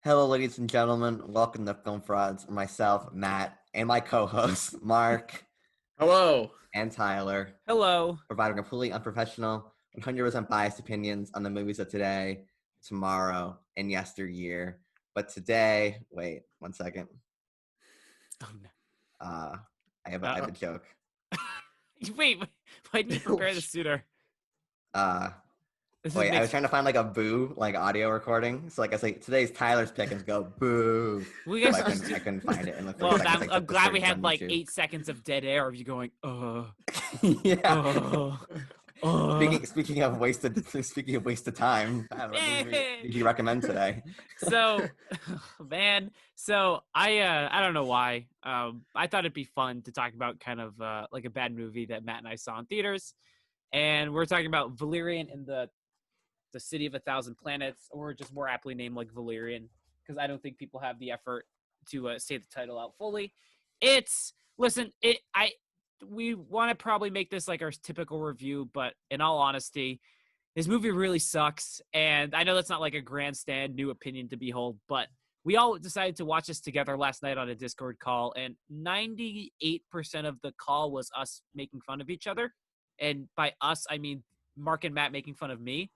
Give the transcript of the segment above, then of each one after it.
Hello, ladies and gentlemen. Welcome to Film Frauds. Myself, Matt, and my co-hosts, Mark Hello. and Tyler, Hello. providing completely unprofessional, 100% biased opinions on the movies of today, tomorrow, and yesteryear. But today, wait 1 second. Oh, no. I have a joke. Wait, why didn't you prepare this sooner? Wait, I was trying to find like a boo audio recording. So I say today's Tyler's pick and go boo. We But guys I couldn't find it in the 30 Well, seconds I I'm took to glad we search had on like YouTube. 8 seconds of dead air of you going, Yeah. uh. Speaking of wasted time, what did you recommend today? So, man, I don't know why. I thought it'd be fun to talk about kind of like a bad movie that Matt and I saw in theaters, and we're talking about Valerian in the City of a Thousand Planets, or just more aptly named like Valerian, because I don't think people have the effort to say the title out fully. We want to probably make this like our typical review, but in all honesty, this movie really sucks. And I know that's not like a grandstand new opinion to behold, but we all decided to watch this together last night on a Discord call, and 98% of the call was us making fun of each other. And by us, I mean Mark and Matt making fun of me.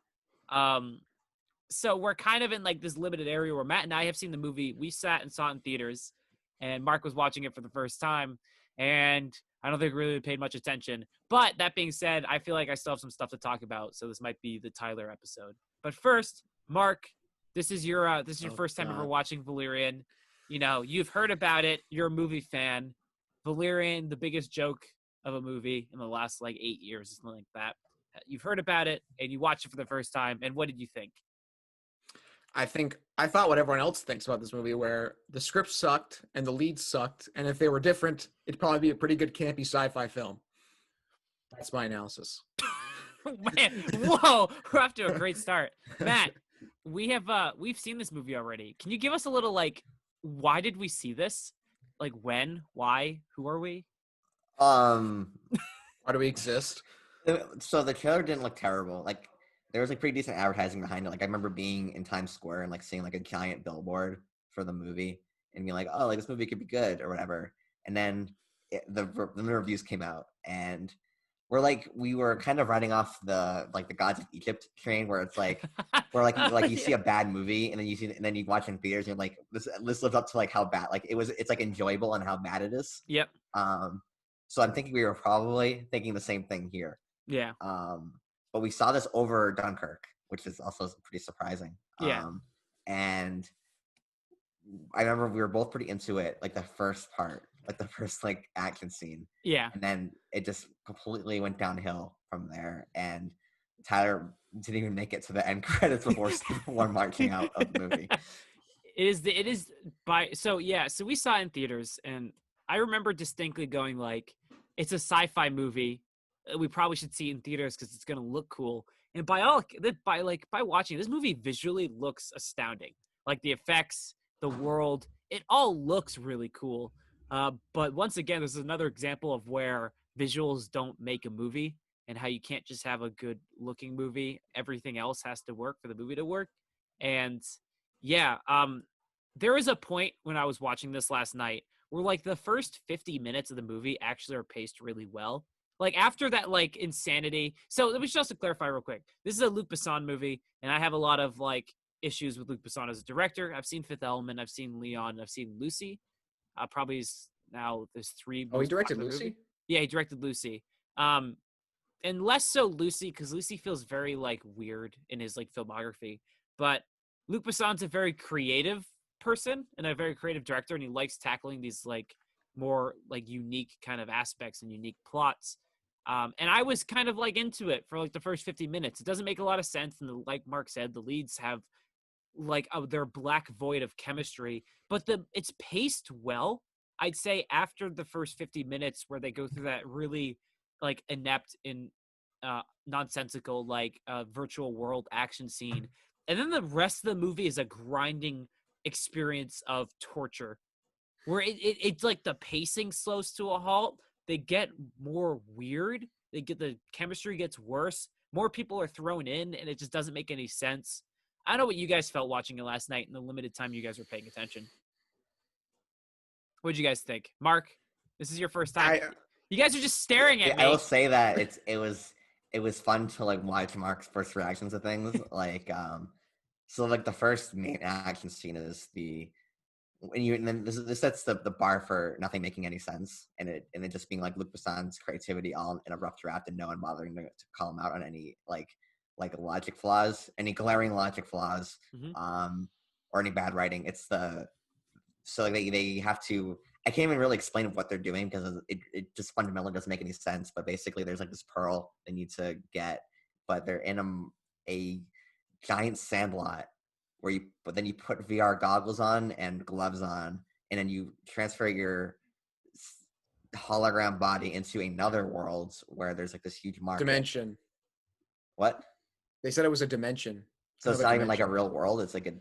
So we're kind of in like this limited area where Matt and I have seen the movie. We sat and saw it in theaters, and Mark was watching it for the first time, and I don't think we really paid much attention. But that being said, I feel like I still have some stuff to talk about, so this might be the Tyler episode. But first, Mark, this is your first time ever watching Valerian. You know, you've heard about it. You're a movie fan. Valerian, the biggest joke of a movie in the last like 8 years, something like that. You've heard about it, and you watched it for the first time, and what did you think? I thought what everyone else thinks about this movie, where the script sucked and the leads sucked, and if they were different, it'd probably be a pretty good campy sci-fi film. That's my analysis. Man, whoa, we're off to a great start. Matt, we've seen this movie already. Can you give us a little like, why did we see this? Like when, why, who are we? Why do we exist? So the trailer didn't look terrible. Like there was like pretty decent advertising behind it. Like I remember being in Times Square and like seeing like a giant billboard for the movie and being like, oh, like this movie could be good or whatever. And then the reviews came out, and we were kind of riding off the Gods of Egypt train, where it's like where you see a bad movie and then you watch it in theaters and you're like, this lives up to like how bad it's like enjoyable and how bad it is. Yep. So I'm thinking we were probably thinking the same thing here. Yeah. But we saw this over Dunkirk, which is also pretty surprising. Yeah. And I remember we were both pretty into it, like the first part, like the first like action scene. Yeah. And then it just completely went downhill from there. And Tyler didn't even make it to the end credits before marching out of the movie. So we saw it in theaters, and I remember distinctly going like, it's a sci-fi movie. We probably should see it in theaters because it's gonna look cool. And by watching this movie, visually looks astounding. Like the effects, the world, it all looks really cool. But once again, this is another example of where visuals don't make a movie, and how you can't just have a good looking movie. Everything else has to work for the movie to work. And yeah, there is a point when I was watching this last night where like the first 50 minutes of the movie actually are paced really well. Like after that, like insanity. So let me just also clarify real quick. This is a Luc Besson movie, and I have a lot of like issues with Luc Besson as a director. I've seen Fifth Element, I've seen Leon, I've seen Lucy. Probably now there's 3. Oh, he directed Lucy? Yeah, he directed Lucy. And less so Lucy, because Lucy feels very like weird in his like filmography. But Luc Besson's a very creative person and a very creative director, and he likes tackling these like more like unique kind of aspects and unique plots. And I was kind of like into it for like the first 50 minutes. It doesn't make a lot of sense, and like Mark said, the leads have like their black void of chemistry, but it's paced well. I'd say after the first 50 minutes where they go through that really like inept and nonsensical like virtual world action scene, and then the rest of the movie is a grinding experience of torture where it's like the pacing slows to a halt. They get more weird. The chemistry gets worse. More people are thrown in, and it just doesn't make any sense. I don't know what you guys felt watching it last night in the limited time you guys were paying attention. What did you guys think? Mark, this is your first time. You guys are just staring at me. I will say that it was fun to like watch Mark's first reactions to things. So like the first main action scene is and then this sets the bar for nothing making any sense, and it just being like Luc Besson's creativity all in a rough draft and no one bothering to call him out on any like logic flaws, any glaring logic flaws, or any bad writing. It's they have to. I can't even really explain what they're doing because it just fundamentally doesn't make any sense. But basically, there's like this pearl they need to get, but they're in a giant sandlot but then you put VR goggles on and gloves on, and then you transfer your hologram body into another world where there's like this huge market. Dimension. What? They said it was a dimension. So it's not even like a real world. It's like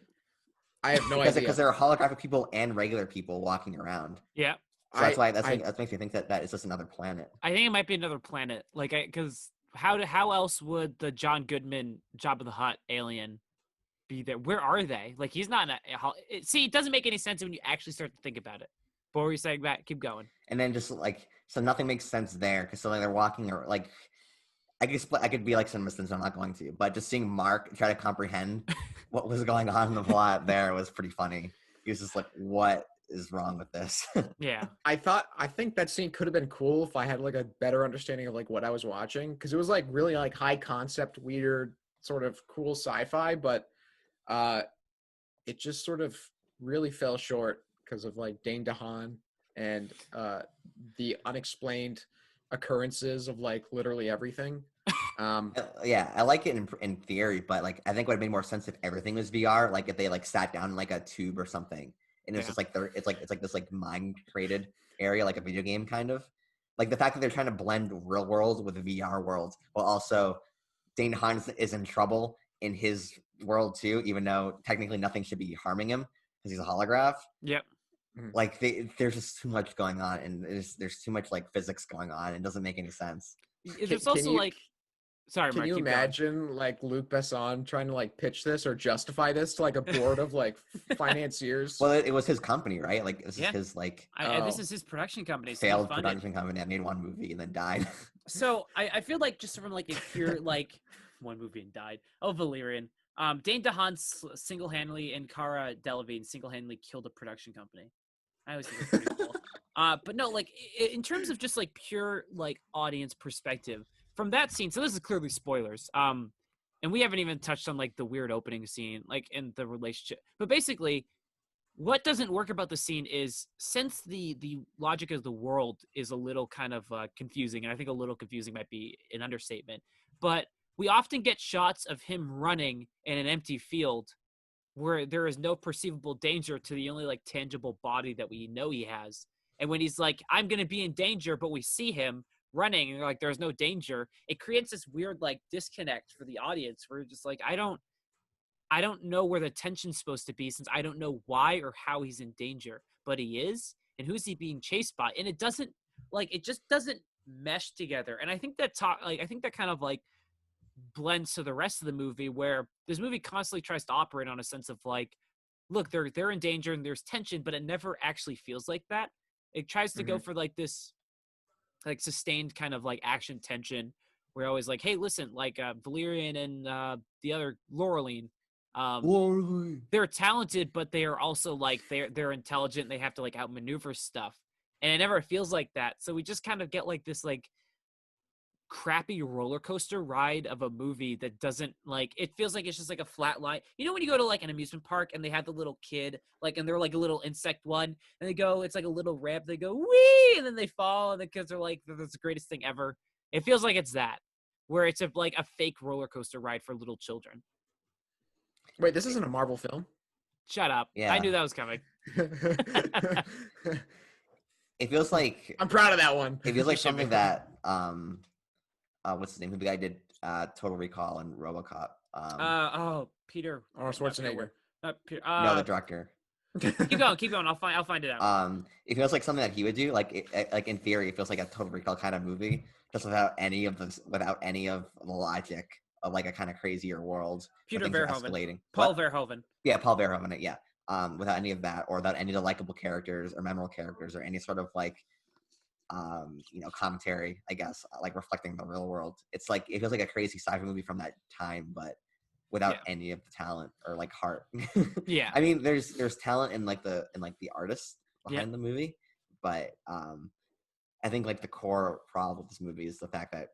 I have no idea. Because there are holographic people and regular people walking around. Yeah. So that's why that makes me think that it's just another planet. I think it might be another planet. Because how else would the John Goodman Jabba the Hutt alien be there? Where are they? Like, he's not see, it doesn't make any sense when you actually start to think about it. But what were you saying, Matt? Keep going. And then just like, so nothing makes sense there because so like they're walking or like, I could be like some instance, I'm not going to, but just seeing Mark try to comprehend what was going on in the plot there was pretty funny. He was just like, what is wrong with this? Yeah. I think that scene could have been cool if I had like a better understanding of like what I was watching, because it was like really like high concept, weird, sort of cool sci-fi, but it just sort of really fell short because of like Dane DeHaan and the unexplained occurrences of like literally everything. Yeah, I like it in theory, but like I think it would have made more sense if everything was VR, like if they like sat down in like a tube or something, and it's just like it's like this like mind created area, like a video game kind of. Like the fact that they're trying to blend real world with VR world, while also Dane DeHaan is in trouble in his world too, even though technically nothing should be harming him because he's a holograph. Yep. Like there's just too much going on, and there's too much like physics going on. It doesn't make any sense. There's also like, sorry, Mark. Can you imagine like Luc Besson trying to like pitch this or justify this to like a board of like financiers? Well, it was his company, right? Like this is his like. This is his production company. Failed production company that made one movie and then died. So I feel like just from like a pure like one movie and died. Oh, Valerian. Dane DeHaan single-handedly and Cara Delevingne single-handedly killed a production company. I always think it's pretty cool. But no, like in terms of just like pure like audience perspective from that scene. So this is clearly spoilers. And we haven't even touched on like the weird opening scene, like in the relationship. But basically, what doesn't work about the scene is since the logic of the world is a little kind of confusing, and I think a little confusing might be an understatement. But we often get shots of him running in an empty field where there is no perceivable danger to the only like tangible body that we know he has. And when he's like, I'm going to be in danger, but we see him running and like, there's no danger. It creates this weird like disconnect for the audience where just like, I don't know where the tension's supposed to be since I don't know why or how he's in danger, but he is. And who's he being chased by? And it just doesn't mesh together. And I think that kind of like blends to the rest of the movie where this movie constantly tries to operate on a sense of like, look, they're in danger and there's tension, but it never actually feels like that. It tries to go for like this like sustained kind of like action tension. We're always like, hey, listen, like Valerian and the other Laureline, they're talented, but they are also like they're intelligent. They have to like outmaneuver stuff, and it never feels like that. So we just kind of get like this like crappy roller coaster ride of a movie that doesn't like, it feels like it's just like a flat line. You know when you go to like an amusement park and they have the little kid like, and they're like a little insect one, and they go, it's like a little ramp, they go wee, and then they fall, and the kids are like, that's the greatest thing ever. It feels like it's that, where it's like a fake roller coaster ride for little children. Wait, this isn't a Marvel film? Shut up. Yeah. I knew that was coming. It feels like I'm proud of that one. It feels like something that what's his name? Who the guy did Total Recall and RoboCop? Peter. Oh, Schwarzenegger. No, the director. Keep going. I'll find it out. It feels like something that he would do. Like in theory, it feels like a Total Recall kind of movie, just without any of the logic like a kind of crazier world where Peter things are Verhoeven. escalating. Paul What? Verhoeven. Yeah, Paul Verhoeven. Yeah. Without any of that, or without any of the likable characters or memorable characters, or any sort of like, commentary, I guess, like reflecting the real world. It's like it feels like a crazy sci-fi movie from that time, but without Yeah. any of the talent or like heart. Yeah. I mean, there's talent in like the artist Yeah. behind the movie, but I think like the core problem with this movie is the fact that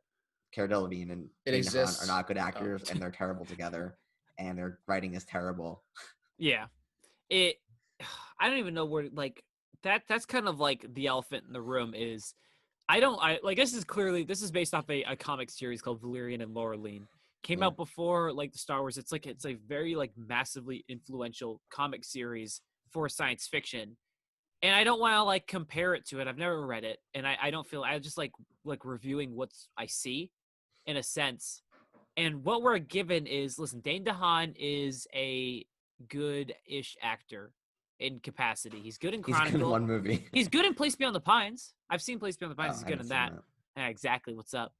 Cara Delevingne and It Dane DeHaan exists. are not good actors, and they're terrible together, and their writing is terrible. Yeah. It I don't even know where like that's kind of like the elephant in the room is I like this is based off a comic series called Valerian and Laureline. Came Yeah. out before like the Star Wars. It's a very like massively influential comic series for science fiction. And I don't want to like compare it to it. I've never read it, and I don't feel I just like reviewing what's I see in a sense. And what we're given is listen, Dane DeHaan is a good-ish actor in capacity. He's good in He's good in Chronicle. one movie. He's good in Place Beyond the Pines. I've seen Place Beyond the Pines. Oh, He's I good haven't in seen that. that. Yeah, exactly. What's up?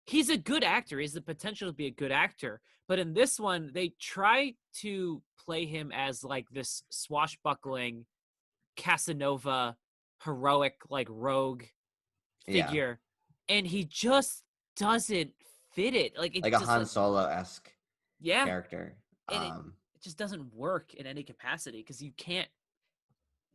He's a good actor. He has the potential to be a good actor. But in this one, they try to play him as like this swashbuckling Casanova, heroic like rogue Yeah, figure, and he just doesn't fit it. Like it like a just Han Solo-esque yeah, character. and it just doesn't work in any capacity because you can't.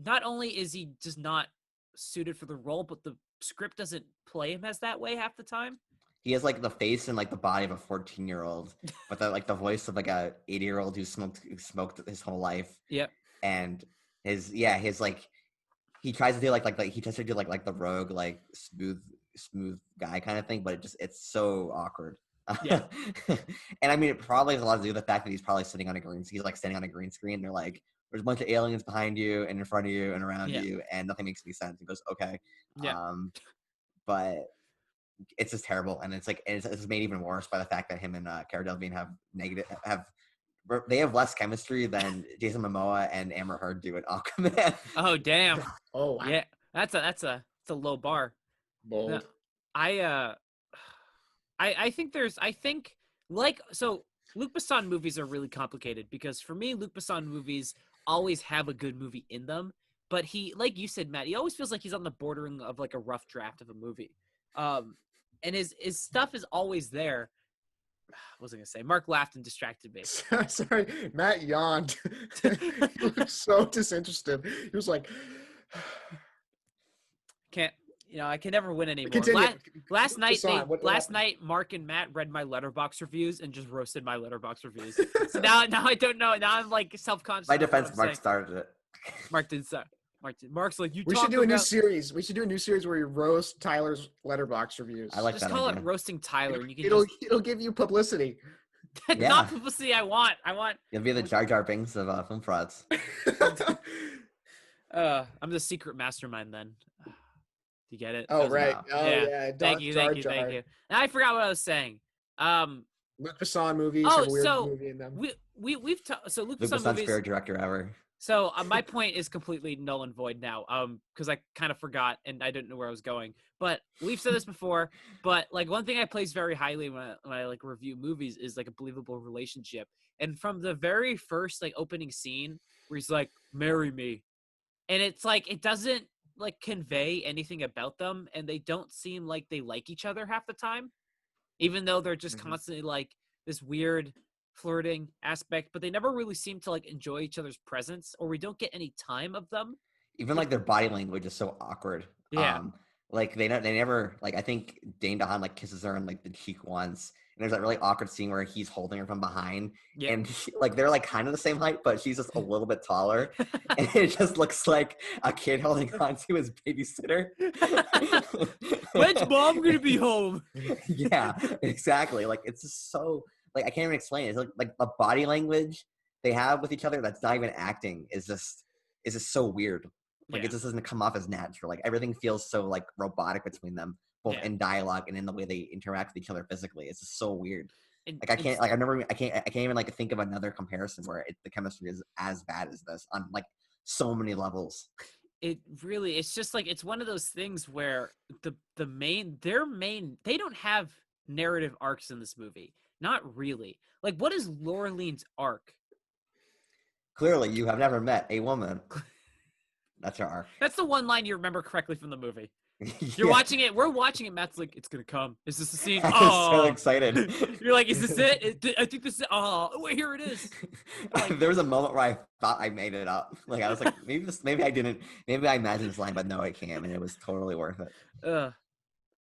Not only is he just not suited for the role, but the script doesn't play him as that way half the time. He has like the face and like the body of a 14-year-old, but like the voice of like a 80-year-old who smoked his whole life. Yep. And his like he tries to do like he tries to do like the rogue like smooth guy kind of thing, but it's so awkward. Yeah. And I mean, it probably has a lot to do with the fact that he's probably sitting on a he's like standing on a green screen. They're like, there's a bunch of aliens behind you and in front of you and around Yeah. you, and nothing makes any sense. He goes, okay. Yeah. But it's just terrible, and it's made even worse by the fact that him and Cara Delevingne they have less chemistry than Jason Momoa and Amber Heard do in Aquaman. Oh damn. Oh, wow. Yeah. That's a low bar. Bold. No, I think Luc Besson movies are really complicated because for me, Luc Besson movies always have a good movie in them, but he, like you said, Matt, he always feels like he's on the bordering of like a rough draft of a movie. And his stuff is always there. What was I gonna say? Mark laughed and distracted me. Sorry, Matt yawned. He looked so disinterested. He was like, I can never win anymore. Continue. Last night, What happened? Mark and Matt read my Letterboxd reviews and just roasted my Letterboxd reviews. So now I don't know. Now I'm like self-conscious. My of what defense, I'm Mark saying. started it. Mark didn't start. Mark's like, you We talk should do a new about- series. We should do a new series where we roast Tyler's Letterboxd reviews. I like Just that call idea. it roasting Tyler, and you can It'll give you publicity. just Yeah. not publicity. I want. You'll be the Jar Jar Binks of film frauds. I'm the secret mastermind then. Do you get it? Oh That was- right. no. Oh Yeah. yeah. Thank you. Jar And Jar. I forgot what I was saying. Luc Besson movies Oh, have a weird so movie in them. we've so Luc Luke Besson Besson's movies. favorite director ever. So my point is completely null and void now, because I kind of forgot and I didn't know where I was going. But we've said this before. But like one thing I place very highly when I like review movies is like a believable relationship. And from the very first like opening scene where he's like, "Marry me," and it's like it doesn't like convey anything about them, and they don't seem like they like each other half the time, even though they're just Mhm. constantly like this weird flirting aspect, but they never really seem to like enjoy each other's presence, or we don't get any time of them. Even like their body language is so awkward. Yeah. Like they never like, I think Dane DeHaan like kisses her on like the cheek once, and there's that really awkward scene where he's holding her from behind, Yeah. and like they're like kind of the same height, but she's just a little bit taller, and it just looks like a kid holding on to his babysitter. When's mom gonna be home? Yeah, exactly. Like it's just so like I can't even explain it. It's like the body language they have with each other that's not even acting is just so weird. Like Yeah. it just doesn't come off as natural. Like everything feels so like robotic between them, both Yeah. in dialogue and in the way they interact with each other physically. It's just so weird. And Like I can't even like think of another comparison where the chemistry is as bad as this on like so many levels. it's just like it's one of those things where their main they don't have narrative arcs in this movie. Not really. Like, what is Laureline's arc? Clearly, you have never met a woman. That's her arc. That's the one line you remember correctly from the movie. You're Yeah. watching it. We're watching it. Matt's like, it's gonna come. Is this the scene? I was so Oh, excited. you're like, is this it? I think this is. Oh, wait, here it is. Like, There was a moment where I thought I made it up. Like I was like, maybe I didn't. Maybe I imagined this line, but no, I can't, and it was totally worth it.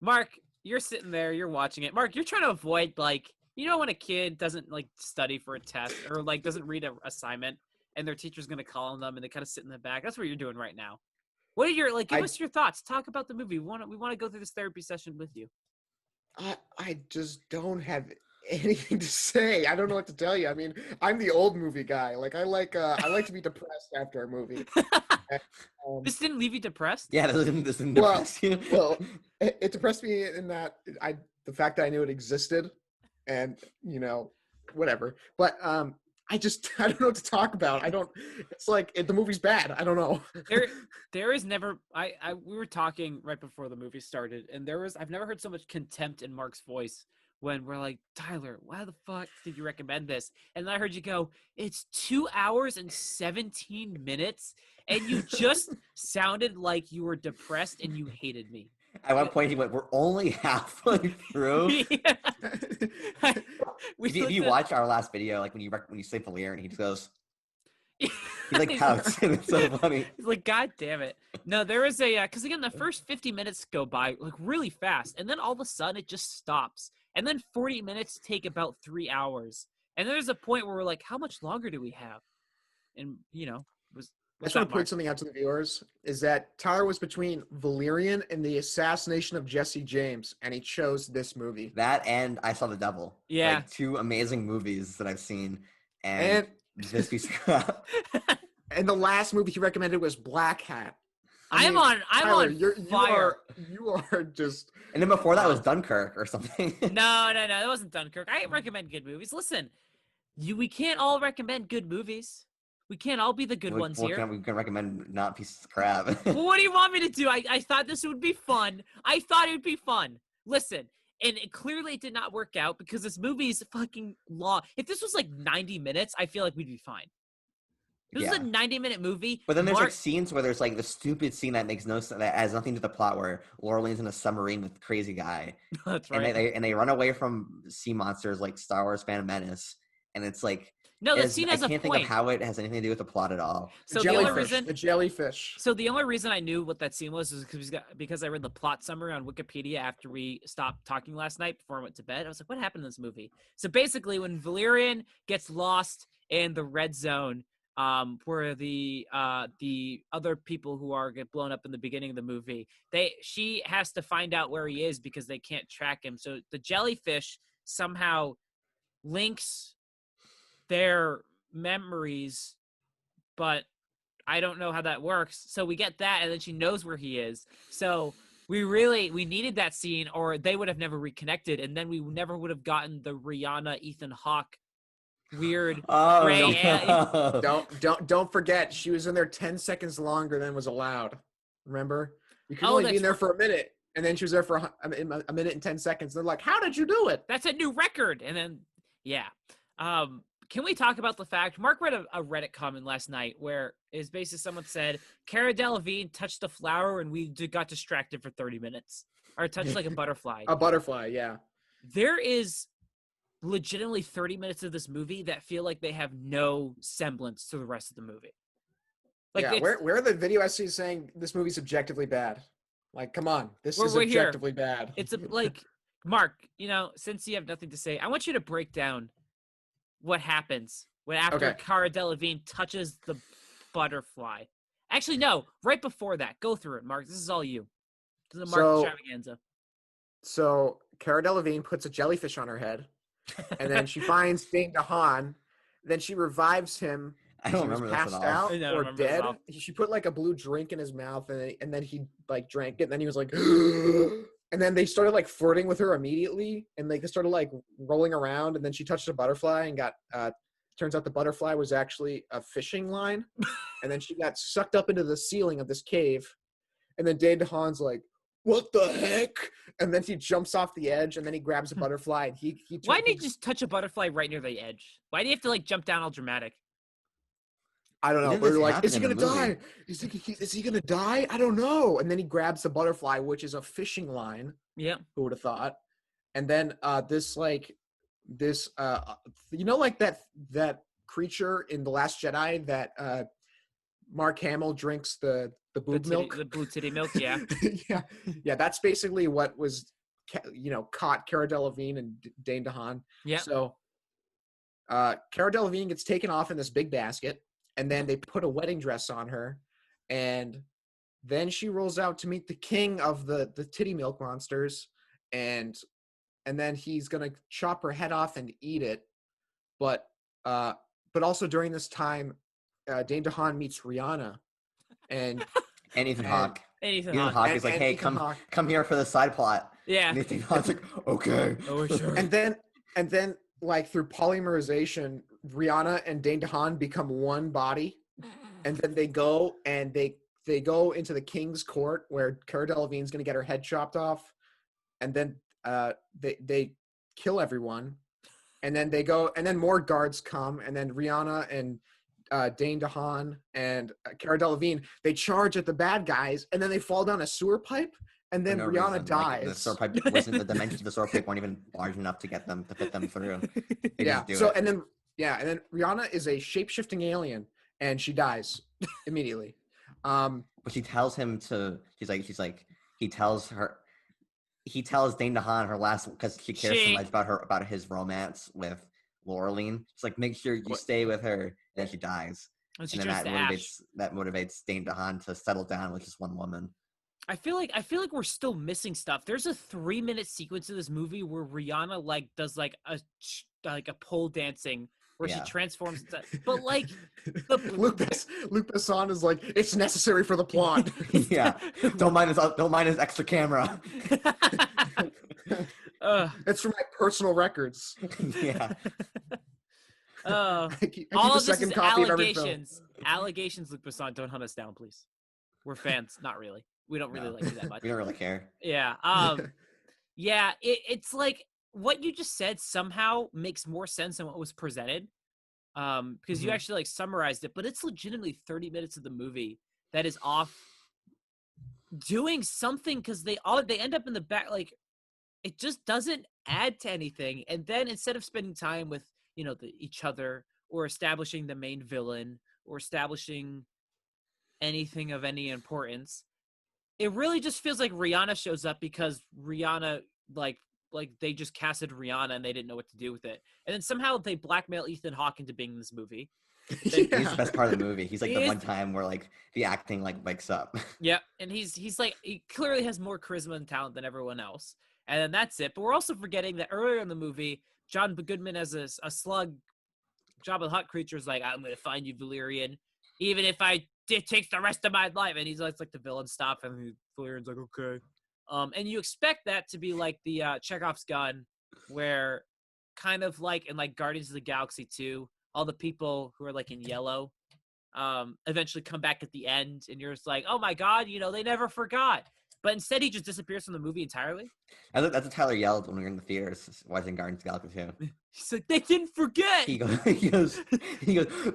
Mark, you're sitting there. You're watching it. Mark, you're trying to avoid like, when a kid doesn't like study for a test or like doesn't read an assignment, and their teacher's gonna call on them, and they kind of sit in the back. That's what you're doing right now. What are your like? Give us your thoughts. Talk about the movie. We want to go through this therapy session with you. I just don't have anything to say. I don't know what to tell you. I mean, I'm the old movie guy. Like I like to be depressed after a movie. This didn't leave you depressed? Yeah, this didn't depress you. Well, it depressed me in that the fact that I knew it existed, and whatever. But I don't know what to talk about. It's like the movie's bad. I don't know. There is never. We were talking right before the movie started, and I've never heard so much contempt in Mark's voice when we're like, Tyler, why the fuck did you recommend this? And then I heard you go, it's 2 hours and 17 minutes, and you just sounded like you were depressed and you hated me. At one point, he went, "We're only halfway through." Did you watch our last video? Like when you say Valerian, he just goes, he like pouts, and it's so funny. He's like, God damn it! No, there is because again, the first 50 minutes go by like really fast, and then all of a sudden it just stops, and then 40 minutes take about 3 hours, and there's a point where we're like, how much longer do we have? And I just want to point something out to the viewers, is that Tyler was between Valerian and the assassination of Jesse James, and he chose this movie. That and I Saw the Devil. Yeah. Like 2 amazing movies that I've seen. And this piece of crap. And the last movie he recommended was Black Hat. I'm on fire. You are just... And then before that was Dunkirk or something. No, that wasn't Dunkirk. I recommend good movies. Listen, we can't all recommend good movies. We can't all be the good ones here. We can recommend not pieces of crap. Well, what do you want me to do? I thought this would be fun. I thought it would be fun. Listen, and clearly it did not work out because this movie is fucking long. If this was like 90 minutes, I feel like we'd be fine. This is a 90-minute movie. But then there's like scenes where there's like the stupid scene that makes no sense, that has nothing to do with the plot, where Laureline's in a submarine with the crazy guy. That's right. And they run away from sea monsters like Star Wars Phantom Menace. And it's like, no, the scene has a point. I can't think of how it has anything to do with the plot at all. So the jellyfish. So the only reason I knew what that scene was is because I read the plot summary on Wikipedia after we stopped talking last night before I went to bed. I was like, what happened in this movie? So basically, when Valerian gets lost in the red zone, where the other people who get blown up in the beginning of the movie, she has to find out where he is because they can't track him. So the jellyfish somehow links their memories, but I don't know how that works. So we get that, and then she knows where he is. So we needed that scene, or they would have never reconnected, and then we never would have gotten the Rihanna Ethan Hawke weird gray. Don't forget, she was in there 10 seconds longer than was allowed. Remember, you could only be in there for a minute, and then she was there for a minute and 10 seconds. They're like, how did you do it? That's a new record. And then can we talk about the fact Mark read a Reddit comment last night where is basically someone said Cara Delevingne touched a flower and we got distracted for 30 minutes, or touched like a butterfly. A butterfly, yeah. There is legitimately 30 minutes of this movie that feel like they have no semblance to the rest of the movie. Like, yeah, where are the video essays saying this movie's objectively bad? Like, come on, this is objectively bad. It's like, Mark, since you have nothing to say, I want you to break down what happens after Cara Delevingne touches the butterfly. Actually, no, right before that. Go through it, Mark. This is all you. This is a Mark extravaganza. So Cara Delevingne puts a jellyfish on her head, and then she finds Dane DeHaan. Then she revives him. I don't remember passed this at all. out or dead. She put like a blue drink in his mouth, and then he like drank it, and then he was like, and then they started like flirting with her immediately, and like they started like rolling around, and then she touched a butterfly and got. Turns out the butterfly was actually a fishing line, and then she got sucked up into the ceiling of this cave, and then Dane DeHaan's like, what the heck? And then he jumps off the edge, and then he grabs a butterfly, and he Why didn't he just touch a butterfly right near the edge? Why do you have to like jump down all dramatic? I don't know. Didn't We this were like, happen is he in the gonna movie? die? Is he gonna die? I don't know. And then he grabs the butterfly, which is a fishing line. Yeah. Who would have thought? And then you know, like that creature in The Last Jedi that Mark Hamill drinks the boob milk. The blue titty milk, yeah. yeah. That's basically what was, caught Cara Delevingne and Dane DeHaan. Yeah. So Cara Delevingne gets taken off in this big basket, and then they put a wedding dress on her, and then she rolls out to meet the king of the titty milk monsters, and then he's gonna chop her head off and eat it. But also during this time, Dane DeHaan meets Rihanna, and Ethan Hawke. Ethan Ethan Hawke. Hawke is like, hey, come here for the side plot. Yeah. And Ethan Hawke's like, okay. Oh, sure. and then like through polymerization, Rihanna and Dane DeHaan become one body, and then they go into the king's court where Cara Delevingne's gonna get her head chopped off, and then they kill everyone, and then they go, and then more guards come, and then Rihanna and Dane DeHaan and Cara Delevingne, they charge at the bad guys, and then they fall down a sewer pipe, and then Rihanna reason. dies. Like, the sewer pipe wasn't, the dimensions of the sewer pipe weren't even large enough to fit them through. They just do it. And then Rihanna is a shape-shifting alien, and she dies immediately. But she tells him to. He tells Dane DeHaan her last, because she cares so much about his romance with Laureline. She's like, make sure you stay with her, and then she dies. And then that motivates Dane DeHaan to settle down with just one woman. I feel like we're still missing stuff. There's a 3-minute sequence of this movie where Rihanna like does like a pole dancing where she transforms into, but like Luc Besson is like, it's necessary for the plot. Yeah. Don't mind his extra camera. It's for my personal records. Yeah. I keep all of this is allegations. Allegations, Luc Besson, don't hunt us down, please. We're fans, not really. We don't really like you that much. We don't really care. Yeah. Yeah. It's like what you just said somehow makes more sense than what was presented. Because you actually like summarized it, but it's legitimately 30 minutes of the movie that is off doing something, because they end up in the back, like it just doesn't add to anything. And then instead of spending time with each other, or establishing the main villain, or establishing anything of any importance, it really just feels like Rihanna shows up because Rihanna, like they just casted Rihanna and they didn't know what to do with it. And then somehow they blackmail Ethan Hawke into being in this movie. He's the best part of the movie. He's like the one time where like the acting like wakes up. Yeah, and he's like, he clearly has more charisma and talent than everyone else. And then that's it. But we're also forgetting that earlier in the movie, John Goodman as a slug, Jabba the Hutt creature is like, I'm going to find you, Valerian, even if it takes the rest of my life. And he's like the villain stuff, and Valerian's like, okay. And you expect that to be like the Chekhov's gun, where kind of like in like Guardians of the Galaxy 2, all the people who are like in yellow eventually come back at the end, and you're just like, oh my God, they never forgot. But instead, he just disappears from the movie entirely. That's what Tyler yelled when we were in the theaters watching Guardians of the Galaxy 2. He's like, they didn't forget. He goes,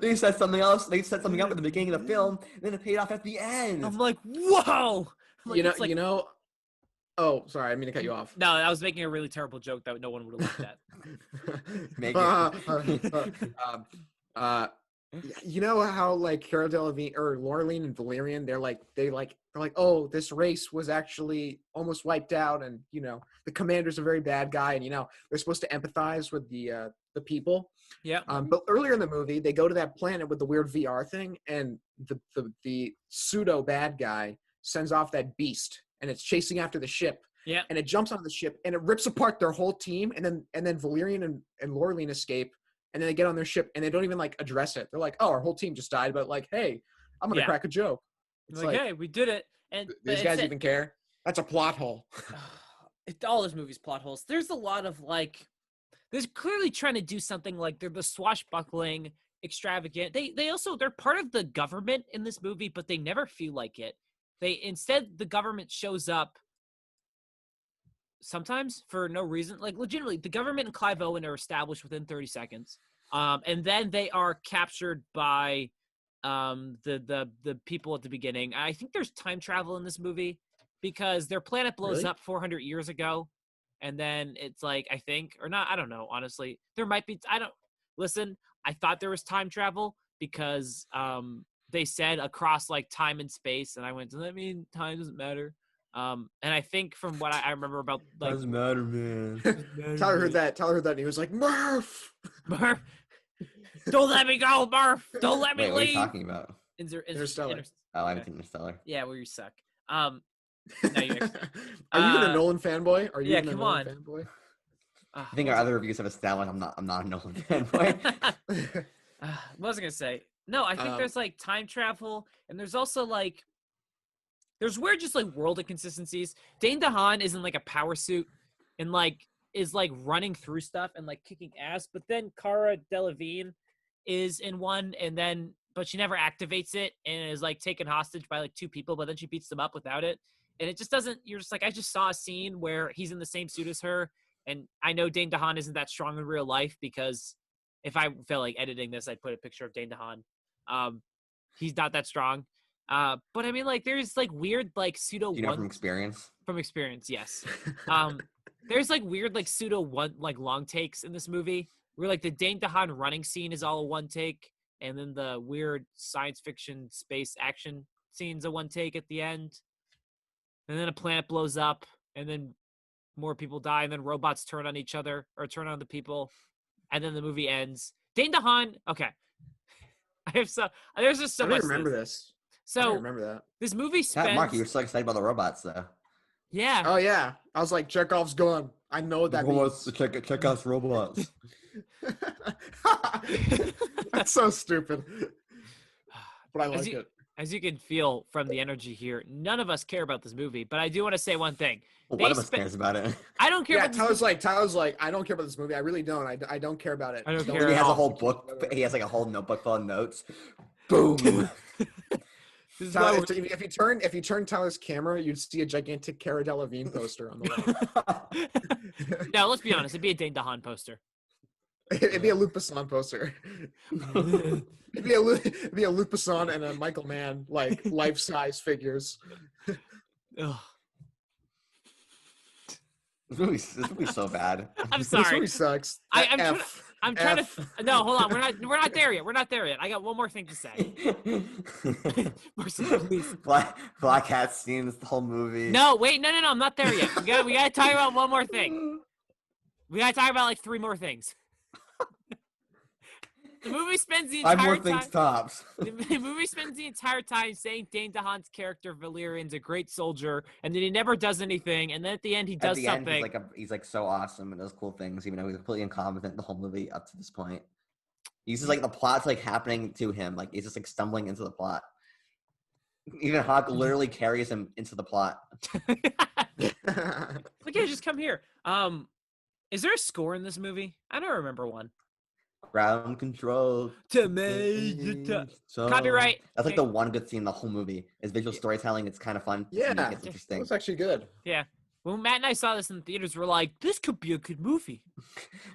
they said something else. They set something up at the beginning of the film, and then it paid off at the end. I'm like, whoa. Like, oh, sorry, I didn't mean to cut you off. No, I was making a really terrible joke that no one would have looked at. Make it. You know how like Cara Delevingne or Laureline and Valerian, they're like, oh, this race was actually almost wiped out, and the commander's a very bad guy, and they're supposed to empathize with the people. Yeah. But earlier in the movie, they go to that planet with the weird VR thing, and the pseudo bad guy sends off that beast, and it's chasing after the ship. Yeah. And it jumps onto the ship, and it rips apart their whole team, and then Valerian and Laureline escape. And then they get on their ship, and they don't even like address it. They're like, "Oh, our whole team just died," but like, "Hey, I'm gonna crack a joke." It's like, "Hey, we did it." And these guys even care? That's a plot hole. All this movie's plot holes. There's a lot of like, there's clearly trying to do something like they're the swashbuckling, extravagant. They're part of the government in this movie, but they never feel like it. Instead, the government shows up sometimes for no reason. Like legitimately, the government and Clive Owen are established within 30 seconds. And then they are captured by the people at the beginning. I think there's time travel in this movie because their planet blows Really? up 400 years ago. And then it's like, I think, or not, I don't know, honestly. There might be, listen, I thought there was time travel because they said across like time and space. And I went, does that mean time doesn't matter? And I think from what I remember about like Doesn't matter, man. Tyler heard that. And he was like, Murph. Murph, don't let me go, Murph. Don't let me Wait, what are you leave. talking about? Interstellar. Oh, I haven't seen Interstellar. Yeah, where you suck. No, you actually, Are you even a Nolan fanboy? Are you yeah, even a come Nolan on. fanboy? I think our other reviews have established I'm not a Nolan fanboy. What was I gonna say? No, I think there's like time travel, and there's also like there's weird just like world inconsistencies. Dane DeHaan is in like a power suit and like is like running through stuff and like kicking ass, but then Cara Delevingne is in one and then but she never activates it and is like taken hostage by like two people, but then she beats them up without it. And it just doesn't you're just like I just saw a scene where he's in the same suit as her, and I know Dane DeHaan isn't that strong in real life because if I felt like editing this, I'd put a picture of Dane DeHaan. He's not that strong. But I mean, like, there's like weird, like pseudo Do you know from experience? from experience, yes. There's like weird, like pseudo one, like long takes in this movie where like the Dane DeHaan running scene is all a one take, and then the weird science fiction space action scene's a one take at the end, and then a planet blows up, and then more people die, and then robots turn on each other or turn on the people, and then the movie ends. Dane DeHaan, okay. There's just so I much. don't remember this. I So don't remember that. this movie God, Mark, you were spends. so excited about the robots, though. Yeah. Oh yeah, I was like, Chekhov's gun. I know what that means. Check out robots. That's so stupid. But I As like you, it. as you can feel from the energy here, none of us care about this movie, but I do want to say one thing. One of us cares about it. I don't care Yeah, about this movie. Tyler's like, I don't care about this movie. I really don't. I don't care about it. I don't Don't care He at has a all. whole book. He has like a whole notebook full of notes. Boom. This is Tyler, why we're- if you turn Tyler's camera, you'd see a gigantic Cara Delevingne poster on the wall. No, let's be honest. It'd be a Dane DeHaan poster. It'd be a Luc Besson poster. It'd be a Luc Besson and a Michael Mann, like life-size figures. Ugh. This movie's so bad. I'm This sorry. movie sucks. I'm trying F. to. No, hold on. We're not there yet. We're not there yet. I got one more thing to say. Marcy, please. Black Hat scenes the whole movie. No, wait, no. I'm not there yet. We gotta talk about one more thing. We gotta talk about like three more things. The movie spends the Five entire more things time. tops. The movie spends the entire time saying Dane DeHaan's character Valerian's a great soldier, and then he never does anything, and then at the end he does At the something. end, he's like so awesome and does cool things, even though he's completely incompetent the whole movie up to this point. He's just like the plot's like happening to him, like he's just like stumbling into the plot. Even Hawk literally carries him into the plot. Like, yeah, just come here. Is there a score in this movie? I don't remember one. Ground control. To me, So, copyright. That's like the one good scene in the whole movie is visual storytelling. It's kind of fun. Yeah, It's interesting. That's actually good. Yeah. When Matt and I saw this in the theaters, we're like, this could be a good movie.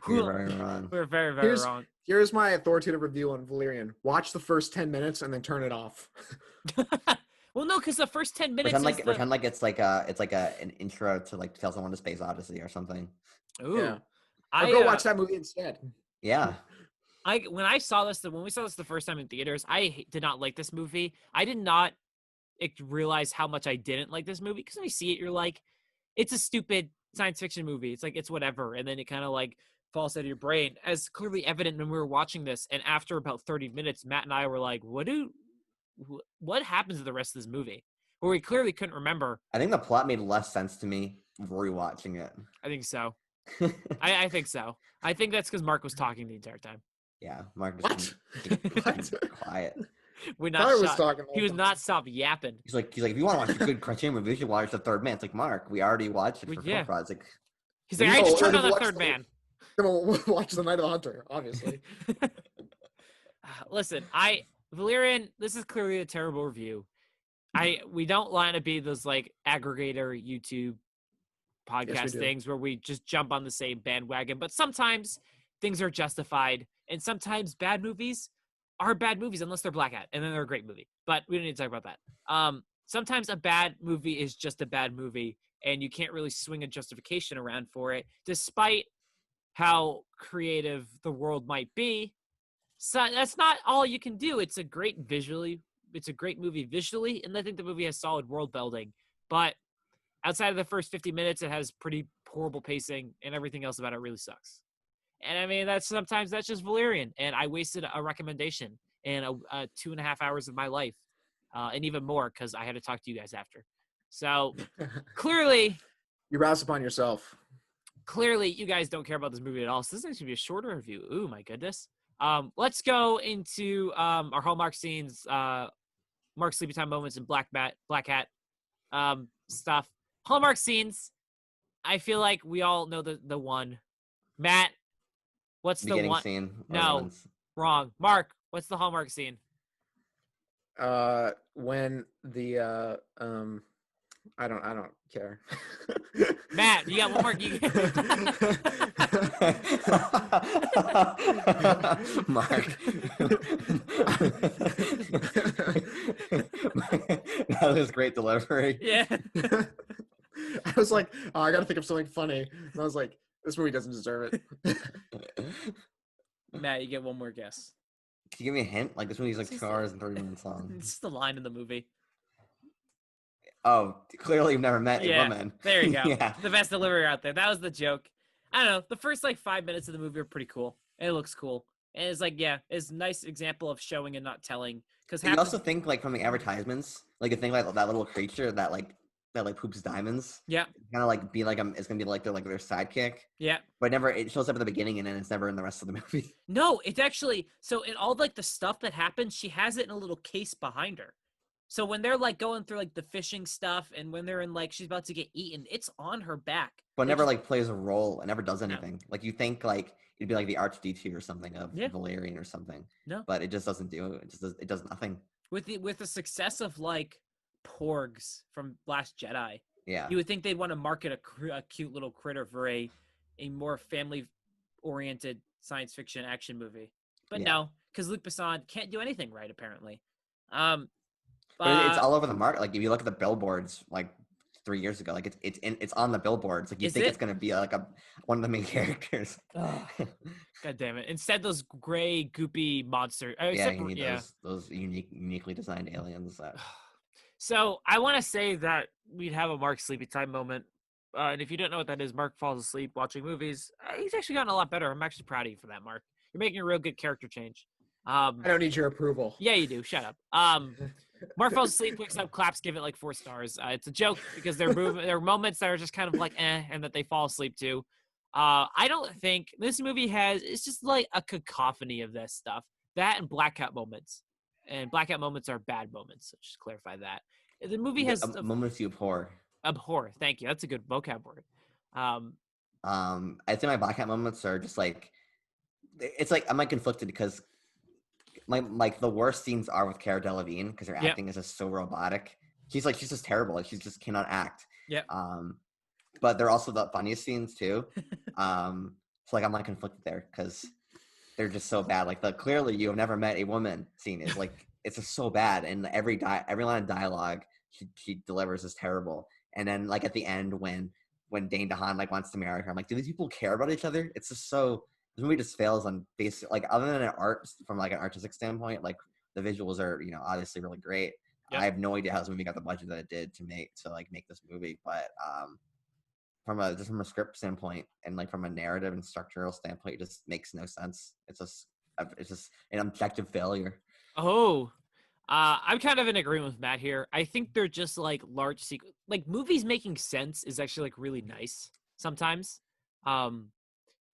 You're very wrong. We're very, very wrong. Here's my authoritative review on Valerian. Watch the first 10 minutes and then turn it off. Well, no, because the first 10 minutes Pretend like it's like an intro to like 2001: A Space Odyssey or something. Ooh. Yeah. I Go watch that movie instead. Yeah. when we saw this the first time in theaters, I did not like this movie. I did not realize how much I didn't like this movie because when you see it, you're like, it's a stupid science fiction movie. It's like, it's whatever. And then it kind of like falls out of your brain, as clearly evident when we were watching this. And after about 30 minutes, Matt and I were like, what happens to the rest of this movie? Where we clearly couldn't remember. I think the plot made less sense to me rewatching it. I think so. I think so. I think that's because Mark was talking the entire time. Yeah, Mark What? was quiet. Tyler was talking. He was not stop yapping. He's like, if you want to watch a good Criterion movie, you should watch The Third Man. It's like, Mark, we already watched it for Yeah. Film Project. He's like, I just turned on the watch third man. We'll watch The Night of the Hunter, obviously. Listen, Valerian, this is clearly a terrible review. We don't want to be those like aggregator YouTube podcast do. things where we just jump on the same bandwagon. But sometimes things are justified, and sometimes bad movies are bad movies unless they're Black Hat, and then they're a great movie. But we don't need to talk about that. Sometimes a bad movie is just a bad movie, and you can't really swing a justification around for it, despite how creative the world might be. So that's not all you can do. It's a great movie visually, and I think the movie has solid world building. But outside of the first 50 minutes, it has pretty horrible pacing, and everything else about it really sucks. And I mean, that's just Valerian, and I wasted a recommendation and a 2.5 hours of my life, and even more because I had to talk to you guys after. So clearly, You rouse upon yourself. Clearly, you guys don't care about this movie at all. So this is going to be a shorter review. Ooh, my goodness. Let's go into our Hallmark scenes, Mark Sleepy Time moments, and Black Hat stuff. Hallmark scenes. I feel like we all know the one. Matt, what's the Beginning one? scene. No, wrong. Mark, what's the Hallmark scene? When the I don't care. Matt, you got one more. Mark. That was great delivery. Yeah. I was like, oh, I gotta think of something funny. And I was like, this movie doesn't deserve it. Matt, you get one more guess. Can you give me a hint? Like this movie's like 2 hours and 30 minutes long. It's just the line in the movie. Oh, clearly you've never met a woman. There you go. Yeah. The best delivery out there. That was the joke. I don't know. The first like 5 minutes of the movie are pretty cool. It looks cool. And it's like, yeah, it's a nice example of showing and not telling. Because you also think like from the advertisements, like you think like that little creature that poops diamonds. Yeah. Kind of like be like it's gonna be like their sidekick. Yeah. But it shows up at the beginning and then it's never in the rest of the movie. No, it's actually so in all like the stuff that happens, she has it in a little case behind her. So when they're like going through like the fishing stuff and when they're in like she's about to get eaten, it's on her back. But never like plays a role and never does anything. No. Like you think like it'd be like the R2-D2 or something of Yeah. Valerian or something. No. But it just doesn't do it. It does nothing. With the success of like Porgs from Last Jedi. Yeah. You would think they'd want to market a cute little critter for a more family-oriented science fiction action movie. But no, because Luc Besson can't do anything right, apparently. But it's all over the market. Like if you look at the billboards, like 3 years ago, like it's on the billboards. Like you think it's gonna be like one of the main characters. God damn it! Instead, those gray, goopy monsters. You need those uniquely designed aliens. So I want to say that we'd have a Mark Sleepy Time moment. And if you don't know what that is, Mark falls asleep watching movies. He's actually gotten a lot better. I'm actually proud of you for that, Mark. You're making a real good character change. I don't need your approval. Yeah, you do. Shut up. Mark falls asleep, wakes up, claps, give it like 4 stars. It's a joke because there are moments that are just kind of like and that they fall asleep to. I don't think this movie it's just like a cacophony of this stuff. That and Black Hat moments. And Black Hat moments are bad moments. So just clarify that. The movie has moments you abhor. Abhor. Thank you. That's a good vocab word. I'd say my Black Hat moments are just like, it's like I'm like conflicted because like the worst scenes are with Cara Delevingne because her acting is just so robotic. She's just terrible. Like she just cannot act. Yeah. But they're also the funniest scenes too. So like I'm like conflicted there because they're just so bad. Like the clearly you have never met a woman scene is like it's just so bad, and every line of dialogue she delivers is terrible. And then like at the end when Dane DeHaan like wants to marry her, I'm like, do these people care about each other? It's just so. This movie just fails on basic, like other than from like an artistic standpoint, like the visuals are, obviously really great. Yep. I have no idea how this movie got the budget that it did to make this movie, but from a script standpoint and like from a narrative and structural standpoint, it just makes no sense. It's just an objective failure. Oh, I'm kind of in agreement with Matt here. I think they're just like large like movies making sense is actually like really nice sometimes.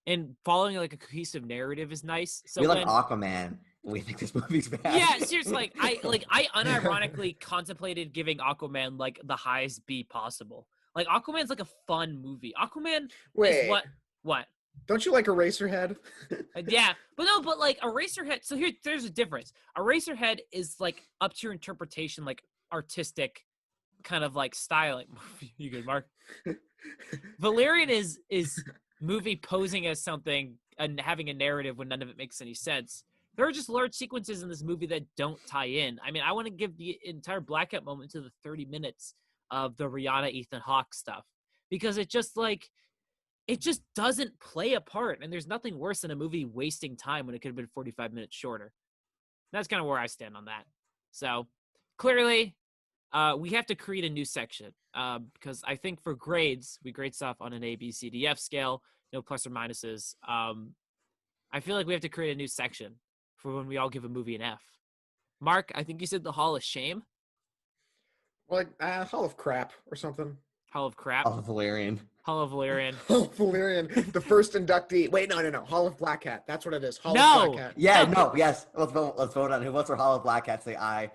And following like a cohesive narrative is nice. So we like Aquaman. We think this movie's bad. Yeah, seriously. I unironically contemplated giving Aquaman like the highest B possible. Like Aquaman's like a fun movie. Aquaman is what? Don't you like Eraserhead? Yeah, but like Eraserhead. So there's a difference. Eraserhead is like up to your interpretation, like artistic kind of like styling. You good, Mark? Valerian is movie posing as something and having a narrative when none of it makes any sense. There are just large sequences in this movie that don't tie in. I mean, I want to give the entire blackout moment to the 30 minutes of the Rihanna Ethan Hawke stuff, because it just doesn't play a part. And there's nothing worse than a movie wasting time when it could have been 45 minutes shorter. That's kind of where I stand on that. So clearly, we have to create a new section because I think for grades, we grade stuff on an A, B, C, D, F scale, no plus or minuses. I feel like we have to create a new section for when we all give a movie an F. Mark, I think you said the Hall of Shame. Like Hall of Crap or something. Hall of Crap. Hall of Valerian. Hall of Valerian. Hall of Valerian, the first inductee. Wait, no. Hall of Black Hat. That's what it is. Hall No. of Black Hat. Yeah, No. yes. Let's vote on who votes for Hall of Black Hat. Say aye.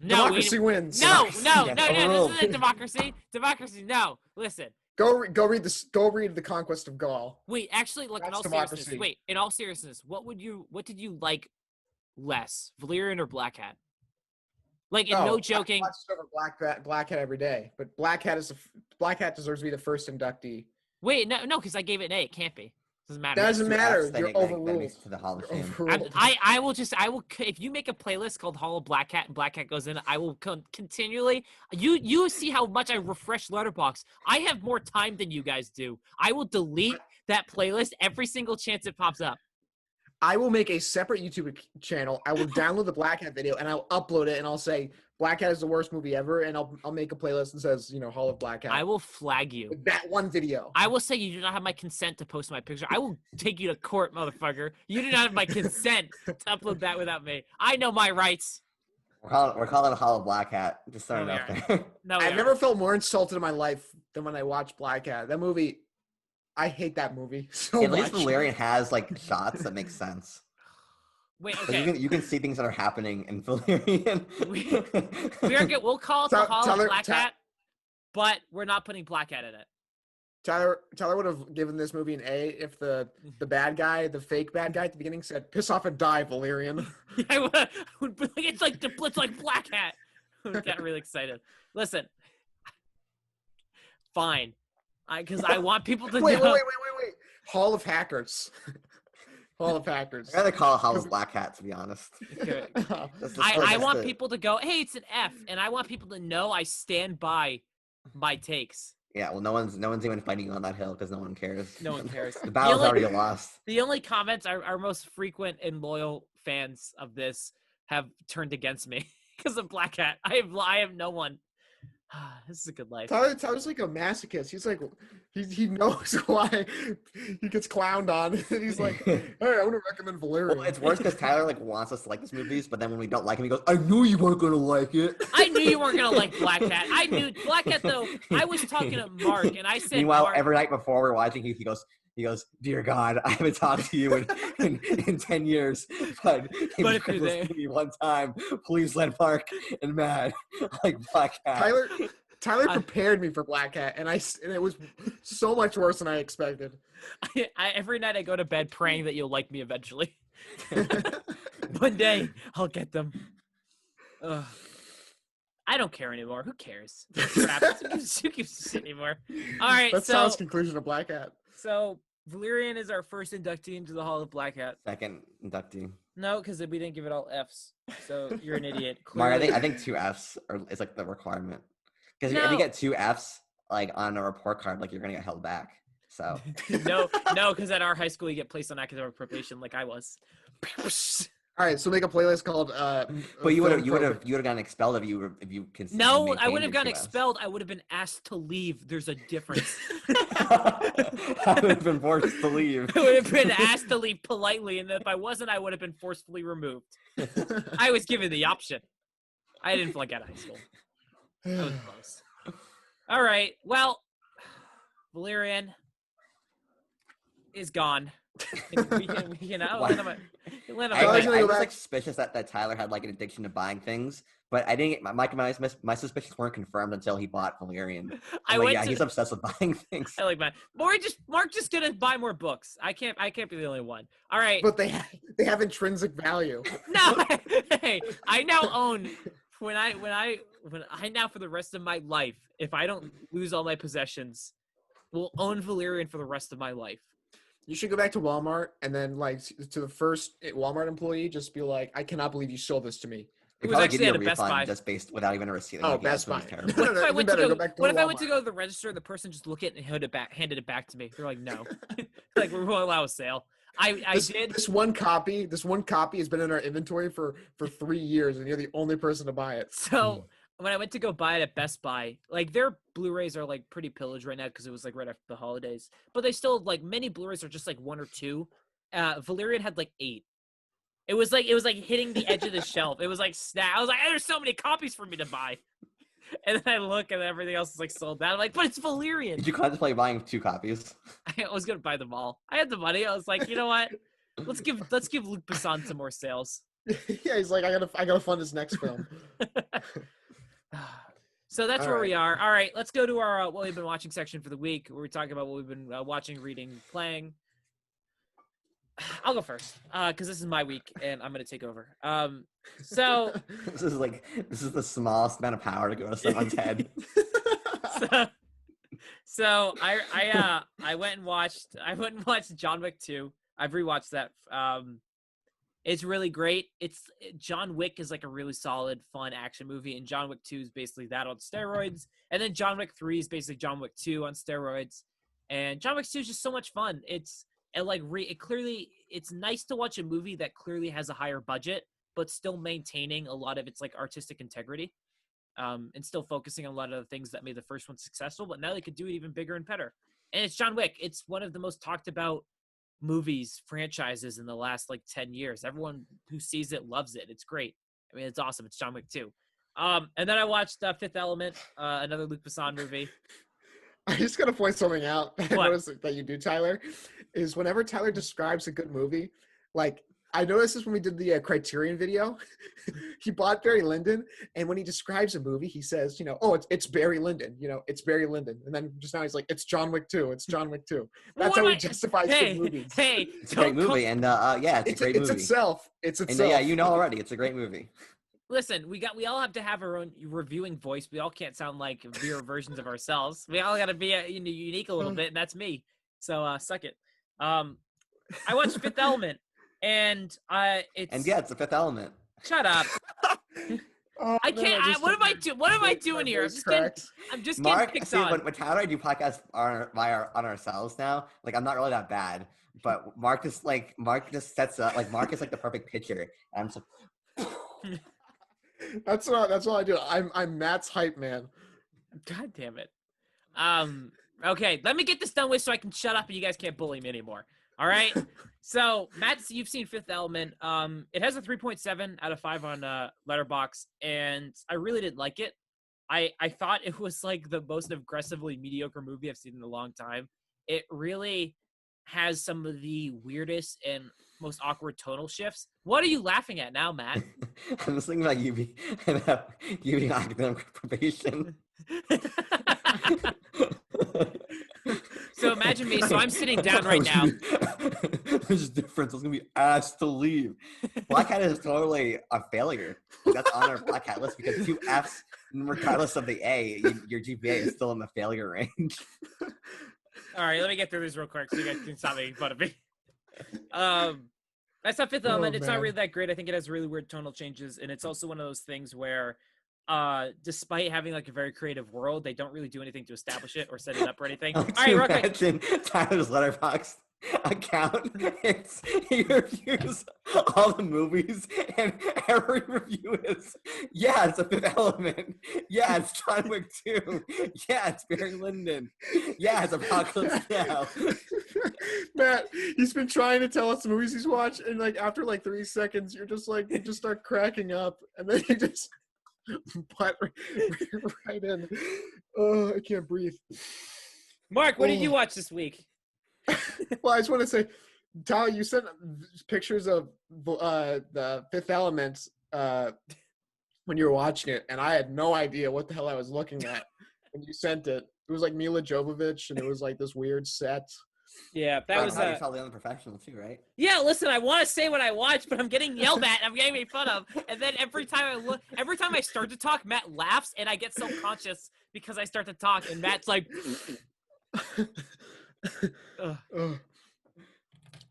No, Democracy wins. No, Yes, this overruled. isn't democracy. Democracy, no. Listen. Go read this. Go read The Conquest of Gaul. Wait, actually, look, in That's all democracy. seriousness. Wait, in all seriousness, what did you like less, Valerian or Black Hat? Like, in no joking. I watch Black Hat every day, but Black Hat deserves to be the first inductee. Wait, no, because I gave it an A. It can't be. Doesn't matter. Doesn't matter. Then You're that overruled. makes it to the Hall of Shame. Overruled. I will. If you make a playlist called Hall of Black Hat and Black Hat goes in, I will continually. You see how much I refresh Letterboxd. I have more time than you guys do. I will delete that playlist every single chance it pops up. I will make a separate YouTube channel. I will download the Black Hat video and I'll upload it and I'll say Black Hat is the worst movie ever, and I'll make a playlist that says, Hall of Black Hat. I will flag you. With that one video. I will say you do not have my consent to post my picture. I will take you to court, motherfucker. You do not have my consent to upload that without me. I know my rights. We're calling it Hall of Black Hat. Just throwing No, it out we there. No, I've never felt more insulted in my life than when I watched Black Hat. That movie, I hate that movie so At much. least Valerian has like shots that make sense. Wait, 'Cause okay. You can see things that are happening in Valerian. We'll call it the Hall of Tyler- Black Hat, but we're not putting Black Hat in it. Tyler would have given this movie an A if the bad guy, the fake bad guy at the beginning said, "Piss off and die, Valerian." I would be like, it's like Black Hat. I got really excited. Listen, fine, because I want people to Wait. know. Hall of Hackers. Hall of Hackers. I'd rather call it Hall of Black Hat, to be honest. Okay. That's I just want it. people to go, hey, it's an F, and I want people to know I stand by my takes. Yeah, well, no one's even fighting on that hill because no one cares. No one cares. The battle's already lost. The only comments our most frequent and loyal fans of this have turned against me because of Black Hat. I have no one. This is a good life. Tyler's like a masochist. He's like, he knows why he gets clowned on. And he's like, all right, I want to recommend Valerian. Well, it's worse because Tyler like wants us to like these movies, but then when we don't like him, he goes, "I knew you weren't gonna like it." I knew you weren't gonna like Black Hat. I knew Black Hat though. I was talking to Mark, and I said, Meanwhile, Mark, every night before we're watching, he goes, "Dear God, I haven't talked to you in 10 years, but if you're there." movie one time, please let Mark and Matt like Black Hat." Tyler prepared me for Black Hat, and it was so much worse than I expected. every night I go to bed praying that you'll like me eventually. One day I'll get them. Ugh. I don't care anymore. Who cares? Crap. Who gives a shit anymore? All right, That's so Tyler's conclusion of Black Hat. So Valerian is our first inductee into the Hall of Black Hat. Second inductee. No, because we didn't give it all Fs. So you're an idiot. Mark, Clearly. I think 2 Fs is like the requirement. Because if No. you get 2 Fs like on a report card, like you're gonna get held back. So no, because at our high school you get placed on academic probation, like I was. All right, so make a playlist called. but you would have gotten expelled if you consistently No, I maintained wouldn't have your gotten 2 Fs. expelled. I would have been asked to leave. There's a difference. I would have been forced to leave. I would have been asked to leave politely, and if I wasn't, I would have been forcefully removed. I was given the option. I didn't flunk out of high school. That was close. All right. Well, Valerian is gone. we can I was like suspicious that Tyler had like an addiction to buying things, but I didn't. My suspicions weren't confirmed until he bought Valerian. He's obsessed with buying things. I like that. Mark just gonna buy more books. I can't be the only one. All right. But they have intrinsic value. No, hey, I now own when I now for the rest of my life, if I don't lose all my possessions, will own Valerian for the rest of my life. You should go back to Walmart and then like to the first Walmart employee, just be like, I cannot believe you sold this to me. It They was probably actually give you at a a Best Buy. refund just based without even a receipt. Oh, Like, yeah, Best this movie's Buy. terrible. What if I even went to better, go? go back to What if I went to Walmart. go to the register? The person just looked at it and handed it back to me. They're like, no, like we won't allow a sale. I did. This one copy has been in our inventory for 3 years, and you're the only person to buy it. So when I went to go buy it at Best Buy, like their Blu-rays are like pretty pillaged right now because it was like right after the holidays. But they still like many Blu-rays are just like 1 or 2. Valerian had like 8. It was like hitting the edge of the shelf. It was like snap. I was like, there's so many copies for me to buy. And then I look and everything else is like sold out. I'm like, but it's Valerian. Did you contemplate buying 2 copies? I was gonna buy them all. I had the money. I was like, you know what? Let's give Luc Besson some more sales. Yeah, he's like, I gotta fund his next film. So that's All where right. we are. All right, let's go to our what we've been watching section for the week, where we talk about what we've been watching, reading, playing. I'll go first because this is my week and I'm gonna take over. So This is the smallest amount of power to go to someone's head. so I went and watched John Wick 2. I've rewatched that. It's really great. John Wick is like a really solid, fun action movie, and John Wick 2 is basically that on steroids. And then John Wick 3 is basically John Wick 2 on steroids. And John Wick 2 is just so much fun. It's nice to watch a movie that clearly has a higher budget, but still maintaining a lot of its like artistic integrity, and still focusing on a lot of the things that made the first one successful. But now they could do it even bigger and better. And it's John Wick. It's one of the most talked about franchises in the last like 10 years. Everyone who sees it loves it. It's great. I mean, it's awesome. It's John Wick 2. And then I watched Fifth Element, another Luc Besson movie. I just gotta point something out that I What? noticed that you do, Tyler, is whenever Tyler describes a good movie, like I noticed this when we did the Criterion video. He bought Barry Lyndon, and when he describes a movie, he says, you know, oh, it's Barry Lyndon, you know, it's Barry Lyndon, and then just now he's like, it's John Wick 2, it's John Wick 2. That's how he justifies good movies. Hey, It's a great movie, and yeah, it's a great movie. It's itself. And yeah, you know already, it's a great movie. Listen, we all have to have our own reviewing voice. We all can't sound like mirror versions of ourselves. We all got to be unique a little bit, and that's me. So suck it. I watched Fifth Element, and it's And yeah, it's the Fifth Element. shut up. Oh, I can't. What am I doing? What am I doing here? I'm just getting Mark, picked see, on. when Tyler and I do podcasts on ourselves now, like I'm not really that bad, but Mark just sets up, like Mark is like the perfect pitcher, and I'm just like, That's what I do. I'm Matt's hype man. God damn it. Okay, let me get this done with so I can shut up and you guys can't bully me anymore. All right. So, Matt, you've seen Fifth Element. It has a 3.7 out of 5 on Letterboxd, and I really didn't like it. I thought it was like the most aggressively mediocre movie I've seen in a long time. It really has some of the weirdest and most awkward tonal shifts. What are you laughing at now, Matt? I'm just thinking about you being academic probation. So imagine me. So I'm sitting down right now. There's a difference. I was gonna be asked to leave. Black Hat is totally a failure. Like, that's on our Black Hat list because 2 Fs, regardless of the A, your GPA is still in the failure range. All right, let me get through this real quick so you guys can stop making fun of me. That's not Fifth Element. It's not man. really that great. I think it has really weird tonal changes, and it's also one of those things where, despite having like a very creative world, they don't really do anything to establish it or set it up or anything. All right, real quick. Imagine Tyler's Letterboxd account. He reviews all the movies, and every review is, yeah, it's a Fifth Element. Yeah, it's John Wick 2. Yeah, it's Barry Lyndon. Yeah, it's Apocalypse Now. Matt, he's been trying to tell us the movies he's watched, and like after like 3 seconds, you're just like, you just start cracking up, and then you just butt right in. Oh, I can't breathe. Mark, what did you watch this week? Well, I just want to say, Tyler, you sent pictures of the Fifth Element when you were watching it, and I had no idea what the hell I was looking at when you sent it. It was like Mila Jovovich, and it was like this weird set. Yeah, that was You saw Leon the Professional too, right? Yeah, listen, I want to say what I watched, but I'm getting yelled at. I'm getting made fun of, and then every time I start to talk, Matt laughs, and I get self-conscious because I start to talk, and Matt's like, ugh.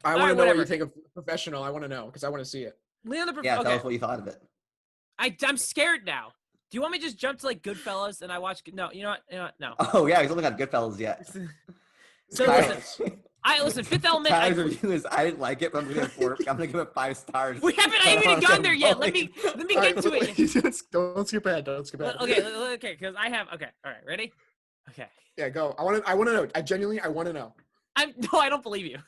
I All want right, to know what you whatever. think of Professional. I want to know because I want to see it. Leon the Yeah, tell Okay, us what you thought of it. I'm scared now. Do you want me to just jump to like Goodfellas and I watch? No, you know what? No. Oh yeah, he's only got Goodfellas yet. So listen, Fifth Element. Tyler's review is I didn't like it, but I'm gonna give it 5 stars. We haven't even gone there yet. Let me get to it. Don't skip ahead. Don't skip ahead. Okay, because I have. Okay, all right, ready? Okay. Yeah, go. I want to know. I want to know. I don't believe you.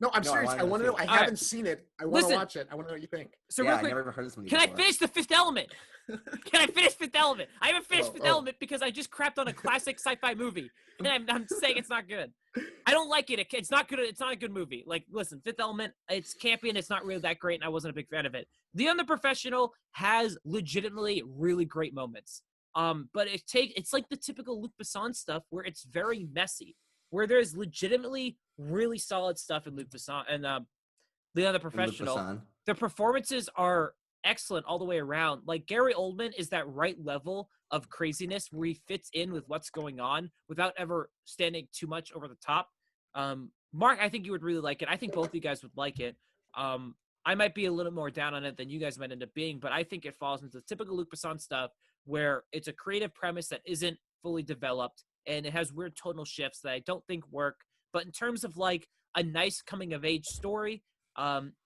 No, I'm serious. I want to know. I haven't seen it. I want to watch it. I want to know what you think. So yeah, real quick, I never even heard this movie can before. I finish the Fifth Element? Can I finish Fifth Element? I haven't finished Fifth Element because I just crapped on a classic sci-fi movie, and I'm saying it's not good. I don't like it. It's not good. It's not a good movie. Like, listen, Fifth Element, it's campy and it's not really that great, and I wasn't a big fan of it. The Professional has legitimately really great moments. But it's like the typical Luc Besson stuff where it's very messy, where there's legitimately really solid stuff in Luc Besson and Leon the Professional. The performances are excellent all the way around. Like Gary Oldman is that right level of craziness where he fits in with what's going on without ever standing too much over the top. Mark, I think you would really like it. I think both of you guys would like it. I might be a little more down on it than you guys might end up being, but I think it falls into the typical Luc Besson stuff where it's a creative premise that isn't fully developed and it has weird tonal shifts that I don't think work. But in terms of like a nice coming of age story,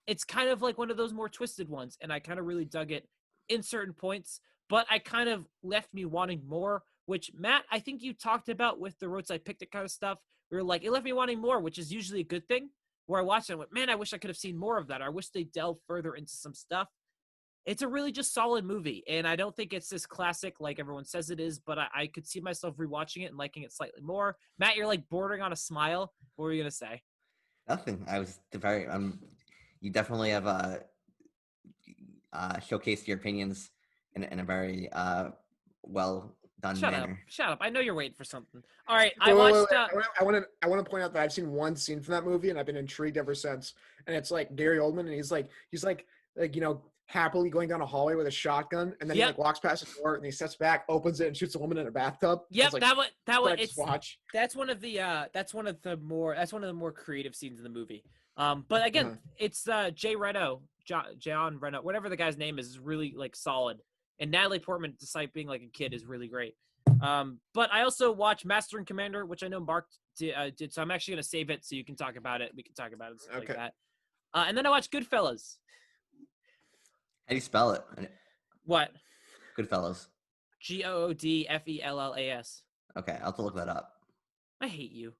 it's kind of like one of those more twisted ones, and I kind of really dug it in certain points, but I kind of left me wanting more, which, Matt, I think you talked about with the Roadside Picnic kind of stuff. We were like, it left me wanting more, which is usually a good thing, where I watched it and went, man, I wish I could have seen more of that. I wish they delved further into some stuff. It's a really just solid movie, and I don't think it's this classic like everyone says it is, but I could see myself rewatching it and liking it slightly more. Matt, you're like bordering on a smile. What were you going to say? Nothing. I was very you definitely have showcased your opinions in a very well done manner. Shut up! I know you're waiting for something. All right, I want to point out that I've seen one scene from that movie, and I've been intrigued ever since. And it's like Gary Oldman, and he's like happily going down a hallway with a shotgun, and then he like walks past the door, and he steps back, opens it, and shoots a woman in a bathtub. Yep, like, that's one of the more creative scenes in the movie. But again, it's John Reno, whatever the guy's name is really like solid, and Natalie Portman, despite being like a kid, is really great. But I also watched Master and Commander, which I know Mark did, so I'm actually gonna save it so you can talk about it. We can talk about it and stuff like that. And then I watched Goodfellas. How do you spell it? What? Goodfellas. Goodfellas. Okay, I'll have to look that up. I hate you.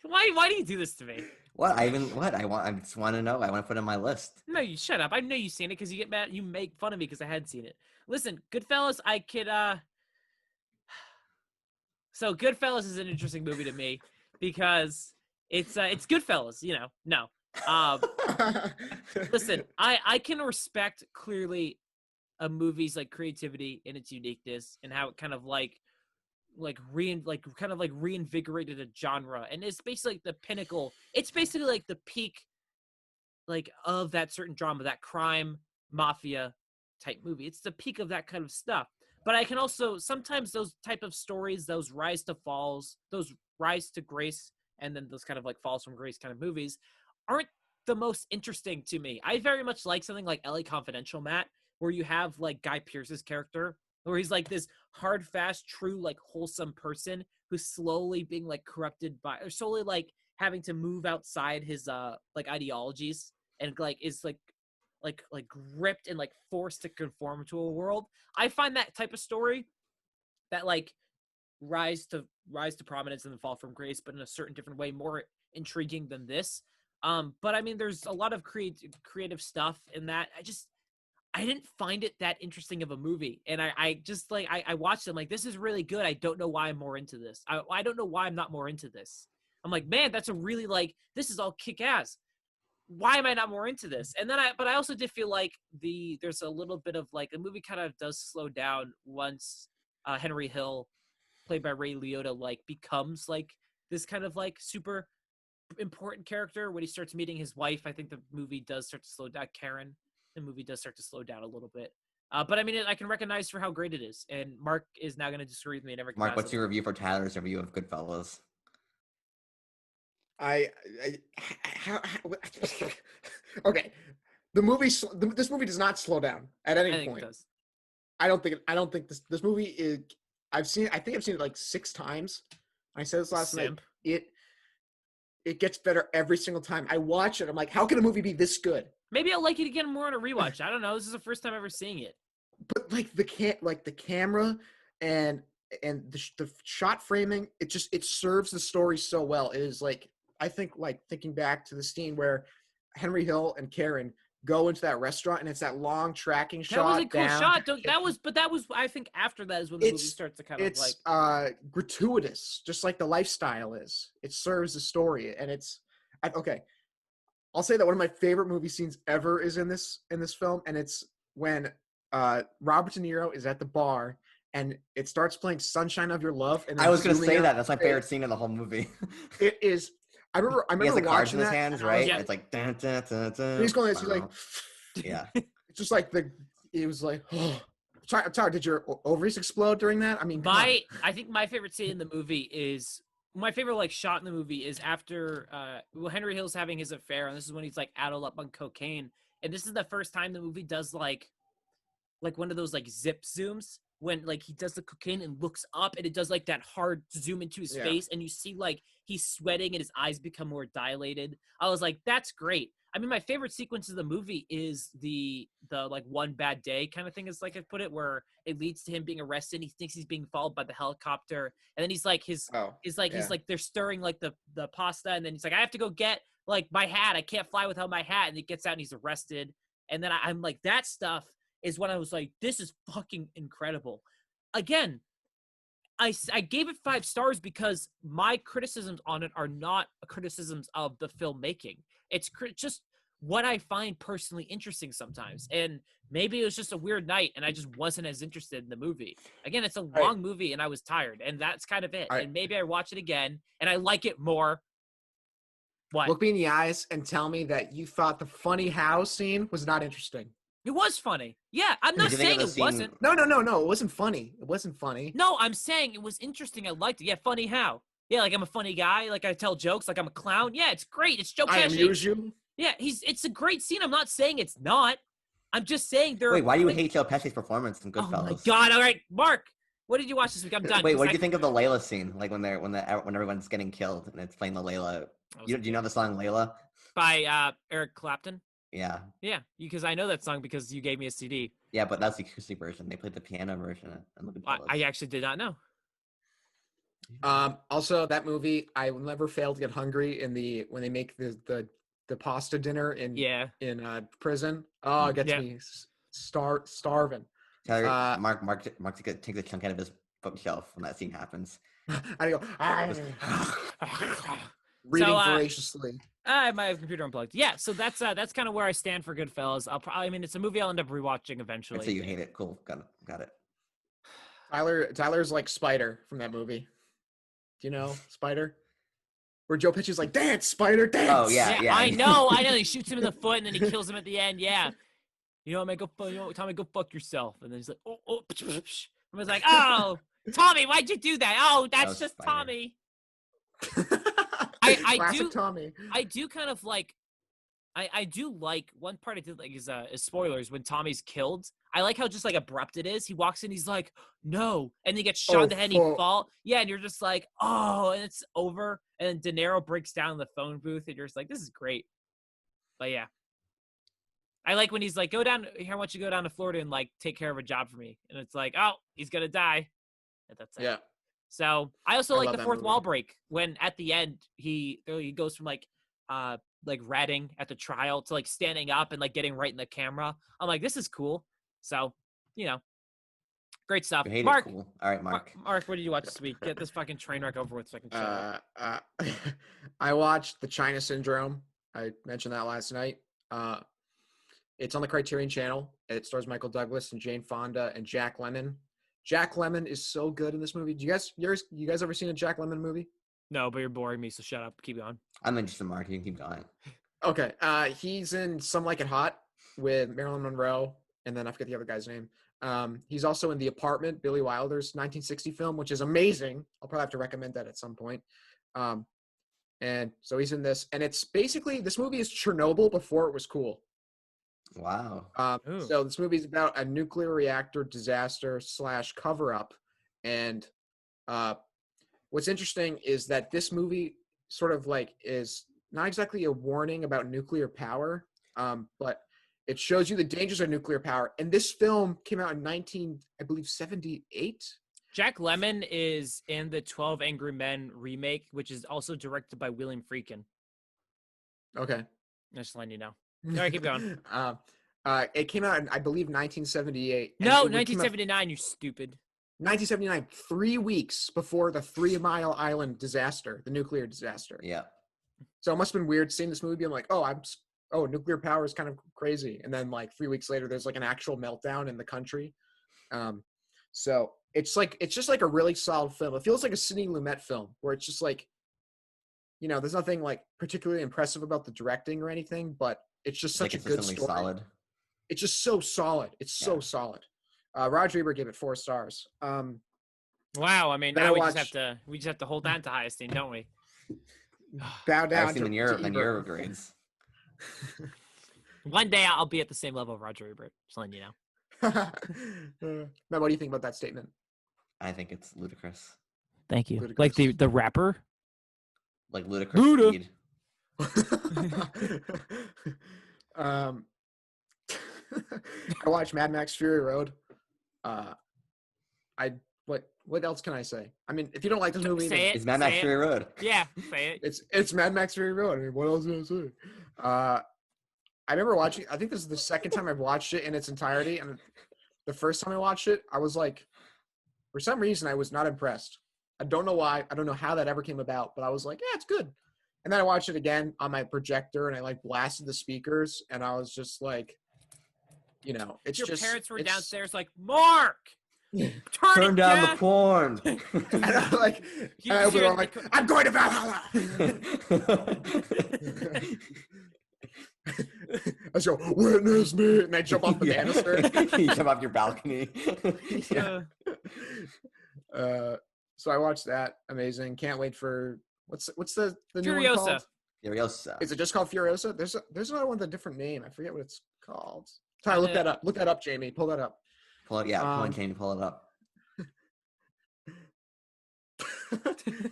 Why do you do this to me? What? I just want to know. I want to put it on my list. No, you shut up. I know you've seen it because you get mad. You make fun of me because I had seen it. Listen, Goodfellas, I could. So Goodfellas is an interesting movie to me because it's Goodfellas. You know, no. Listen, I can respect clearly a movie's like creativity and its uniqueness and how it kind of reinvigorated a genre, and it's basically like the pinnacle. It's basically like the peak, like of that certain drama, that crime mafia type movie. It's the peak of that kind of stuff. But I can also sometimes those type of stories, those rise to falls, those rise to grace, and then those kind of like falls from grace kind of movies aren't the most interesting to me. I very much like something like LA Confidential, Matt, where you have like Guy Pearce's character, where he's like this hard, fast, true, like wholesome person who's slowly being like corrupted by, or slowly like having to move outside his like ideologies and like is like gripped and like forced to conform to a world. I find that type of story that like rise to prominence and then fall from grace, but in a certain different way, more intriguing than this. But I mean, there's a lot of creative stuff in that. I didn't find it that interesting of a movie. And I just like, I watched it. I'm like, this is really good. I don't know why I'm more into this. I don't know why I'm not more into this. I'm like, man, that's a really like, this is all kick ass. Why am I not more into this? And then but I also did feel like there's a little bit of like, the movie kind of does slow down once Henry Hill, played by Ray Liotta, like becomes like this kind of like super important character. When he starts meeting his wife, I think the movie does start to slow down. Karen, the movie does start to slow down a little bit. But I mean, I can recognize for how great it is. And Mark is now going to disagree with me in every Mark, what's capacity. your review for Tyler's review of Goodfellas? Okay. This movie does not slow down at I any think point. it does. I don't think this movie is. I think I've seen it like 6 times. I said this last night. It gets better every single time. I watch it. I'm like, how can a movie be this good? Maybe I'll like it again more on a rewatch. I don't know. This is the first time ever seeing it. But like the camera and the shot framing, it serves the story so well. It is like, I think, like thinking back to the scene where Henry Hill and Karen go into that restaurant and it's that long tracking shot. That was a cool down. shot. That was I think after that is when the movie starts to kind of like gratuitous, just like the lifestyle is. It serves the story, and okay. I'll say that one of my favorite movie scenes ever is in this film, and it's when Robert De Niro is at the bar and it starts playing "Sunshine of Your Love." And I was going to say that. That's my favorite scene in the whole movie. It is. I remember he has the cards in watching his that. hands, right? Yeah. It's like dun, dun, dun, dun, He's going. He's like, yeah. it's just like it was like, oh. Tyler, did your ovaries explode during that? I mean, I think my favorite scene in the movie is my favorite like shot in the movie is after Henry Hill's having his affair, and this is when he's like addled up on cocaine, and this is the first time the movie does like one of those like zip zooms when like he does the cocaine and looks up, and it does like that hard zoom into his face, and you see like he's sweating and his eyes become more dilated. I was like, that's great. I mean, my favorite sequence of the movie is the like one bad day kind of thing, is like I put it, where it leads to him being arrested. He thinks he's being followed by the helicopter, and then he's like he's like they're stirring like the pasta, and then he's like, I have to go get like my hat. I can't fly without my hat, and he gets out and he's arrested. And then I'm like, that stuff is when I was like, this is fucking incredible. Again, I gave it 5 stars because my criticisms on it are not criticisms of the filmmaking. It's just what I find personally interesting sometimes. And maybe it was just a weird night and I just wasn't as interested in the movie. Again, it's a long movie and I was tired, and that's kind of it. And maybe I watch it again and I like it more. What? Look me in the eyes and tell me that you thought the funny how scene was not interesting. It was funny. Yeah, I'm not saying it wasn't. No. It wasn't funny. It wasn't funny. No, I'm saying it was interesting. I liked it. Yeah, funny how? Yeah, like I'm a funny guy. Like I tell jokes. Like I'm a clown. Yeah, it's great. It's Joe Pesci. I amuse you. Yeah, it's a great scene. I'm not saying it's not. I'm just saying there. Wait, why do you hate Joe Pesci's performance in Goodfellas? Oh my god! All right, Mark, what did you watch this week? I'm done. Wait, what did you think of the Layla scene? Like when everyone's getting killed and it's playing the Layla. Do you know the song Layla? By Eric Clapton? Yeah. Yeah, because I know that song because you gave me a CD. Yeah, but that's the acoustic version. They played the piano version. I actually did not know. Also, that movie, I will never fail to get hungry when they make the pasta dinner in prison. Oh, it gets me starving. Tyler, Mark takes a chunk out of his bookshelf when that scene happens. I go reading voraciously. I might have computer unplugged. Yeah, so that's kind of where I stand for Goodfellas. It's a movie I'll end up rewatching eventually. So you hate it. Cool. Got it. Tyler's like Spider from that movie. Do you know Spider? Where Joe Pesci's like, dance, Spider, dance. Oh yeah. I know. He shoots him in the foot and then he kills him at the end. Yeah. You know what, Tommy, go fuck yourself. And then he's like, oh. I was like, oh, Tommy, why'd you do that? Oh, that's just Spider. Tommy. Classic Tommy. I do kind of like. I do like one part I did like is spoilers when Tommy's killed. I like how just like abrupt it is. He walks in, he's like, no, and he gets shot in the head, and he fall. Yeah, and you're just like, oh, and it's over. And then De Niro breaks down in the phone booth, and you're just like, this is great. But yeah, I like when he's like, go down here. I want you to go down to Florida and like take care of a job for me. And it's like, oh, he's gonna die. And that's it. Yeah. So I also like the fourth wall break when at the end he goes from like ratting at the trial to like standing up and like getting right in the camera. I'm like, this is cool. So, great stuff. Mark, cool. All right, Mark. Mark, what did you watch this week? Get this fucking train wreck over with so I can shut up. I watched The China Syndrome. I mentioned that last night. It's on the Criterion Channel. It stars Michael Douglas and Jane Fonda and Jack Lemmon. Jack Lemmon is so good in this movie. You guys ever seen a Jack Lemmon movie? No, but you're boring me, so shut up. Keep going. I'm interested, Mark. You can keep going. Okay. He's in Some Like It Hot with Marilyn Monroe, and then I forget the other guy's name. He's also in The Apartment, Billy Wilder's 1960 film, which is amazing. I'll probably have to recommend that at some point. And so he's in this, and it's basically, this movie is Chernobyl before it was cool. Wow. Ooh. So this movie is about a nuclear reactor disaster / cover-up, and what's interesting is that this movie sort of like is not exactly a warning about nuclear power, but it shows you the dangers of nuclear power. And this film came out in 1978. Jack Lemmon is in the 12 Angry Men remake, which is also directed by William Friedkin. Okay. Just letting you know. All right, keep going. It came out in, I believe, 1978. No, and it came out 1979, you stupid. 1979, 3 weeks before the 3 Mile Island disaster, the nuclear disaster. Yeah. So it must have been weird seeing this movie. I'm like, nuclear power is kind of crazy. And then like 3 weeks later, there's like an actual meltdown in the country. So it's just like a really solid film. It feels like a Sidney Lumet film where it's just like, there's nothing like particularly impressive about the directing or anything, but it's just such a good story. Solid. It's just so solid. It's so solid. Roger Ebert gave it 4 stars. Wow, I mean, now we just have to hold on to high esteem, don't we? Bow down to your grades. One day I'll be at the same level of Roger Ebert. Just letting you know. Matt, what do you think about that statement? I think it's ludicrous. Thank you. Ludicrous. Like the rapper? Like ludicrous Luda. speed. I watched Mad Max Fury Road. What else can I say? I mean, if you don't like this movie, Say it. It's Mad Max Fury Road. Yeah, say it. It's Mad Max Fury Road. I mean, what else can I say? I remember watching. I think this is the second time I've watched it in its entirety, and the first time I watched it, I was like, for some reason, I was not impressed. I don't know why. I don't know how that ever came about, but I was like, yeah, it's good. And then I watched it again on my projector, and I like blasted the speakers, and I was just like, it's Your just. parents were downstairs like, Mark, Turn down the porn. And I'm like, I'm going to Valhalla. I just go, witness me, and I jump off the banister. You jump off your balcony. Yeah. So I watched that. Amazing. Can't wait for what's the new one called? Furiosa. Is it just called Furiosa? There's another one with a different name. I forget what it's called. Tyler, look that up. Look that up, Jamie. Pull that up. Pull it. Yeah, come on, Jamie. Pull it up.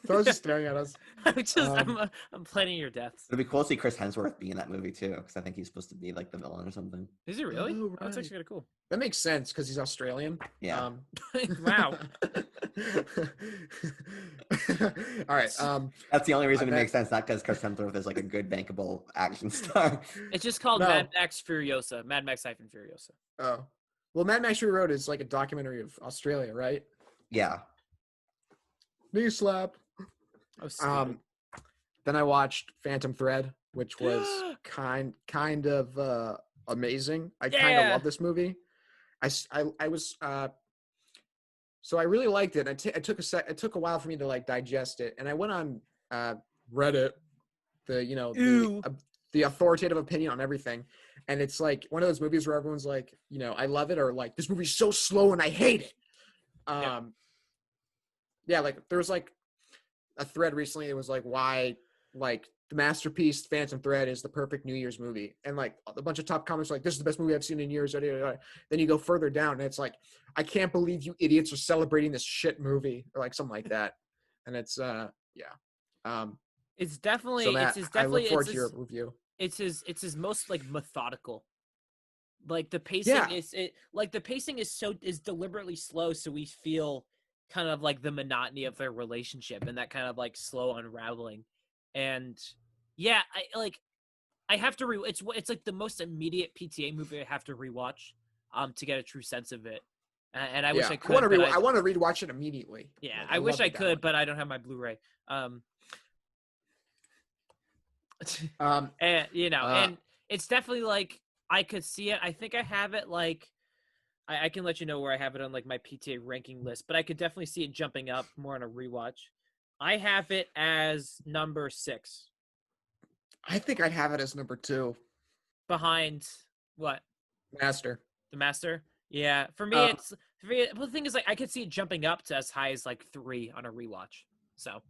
So I was just staring at us. I'm planning your deaths. It'd be cool to see Chris Hemsworth be in that movie too, because I think he's supposed to be like the villain or something. Is he really? Oh, That's right. actually kind of cool. That makes sense because he's Australian. Yeah. Wow. All right. That's the only reason it makes sense, not because Chris Hemsworth is like a good bankable action star. It's just called Mad Max Furiosa. Mad Max - Furiosa. Oh. Well, Mad Max Fury Road is like a documentary of Australia, right? Yeah. Knee slap. Oh, then I watched Phantom Thread, which was kind of amazing. I kind of love this movie. I was so I really liked it. It took a while for me to like digest it, and I went on Reddit, the authoritative opinion on everything, and it's like one of those movies where everyone's like, I love it, or like this movie's so slow and I hate it. Yeah, like there was like a thread recently. It was like why like the masterpiece Phantom Thread is the perfect New Year's movie, and like a bunch of top comments were like, this is the best movie I've seen in years. Then you go further down, and it's like, I can't believe you idiots are celebrating this shit movie, or like something like that. And it's it's definitely so Matt, I look forward to your review. It's his most like methodical. Like the pacing is deliberately slow, so we feel kind of like the monotony of their relationship and that kind of like slow unraveling. And yeah, I have to it's like the most immediate PTA movie I have to rewatch to get a true sense of it. And I wish I could. I want to rewatch it immediately. Yeah, like, I wish I could, but I don't have my Blu-ray. And and it's definitely like I could see it. I think I have it like I can let you know where I have it on like my PTA ranking list, but I could definitely see it jumping up more on a rewatch. I have it as number 6 I think I'd have it as number 2. behind what? Master. The Master? Yeah, for me, Um, it's for me. Well, the thing is, like, I could see it jumping up to as high as like 3 on a rewatch. So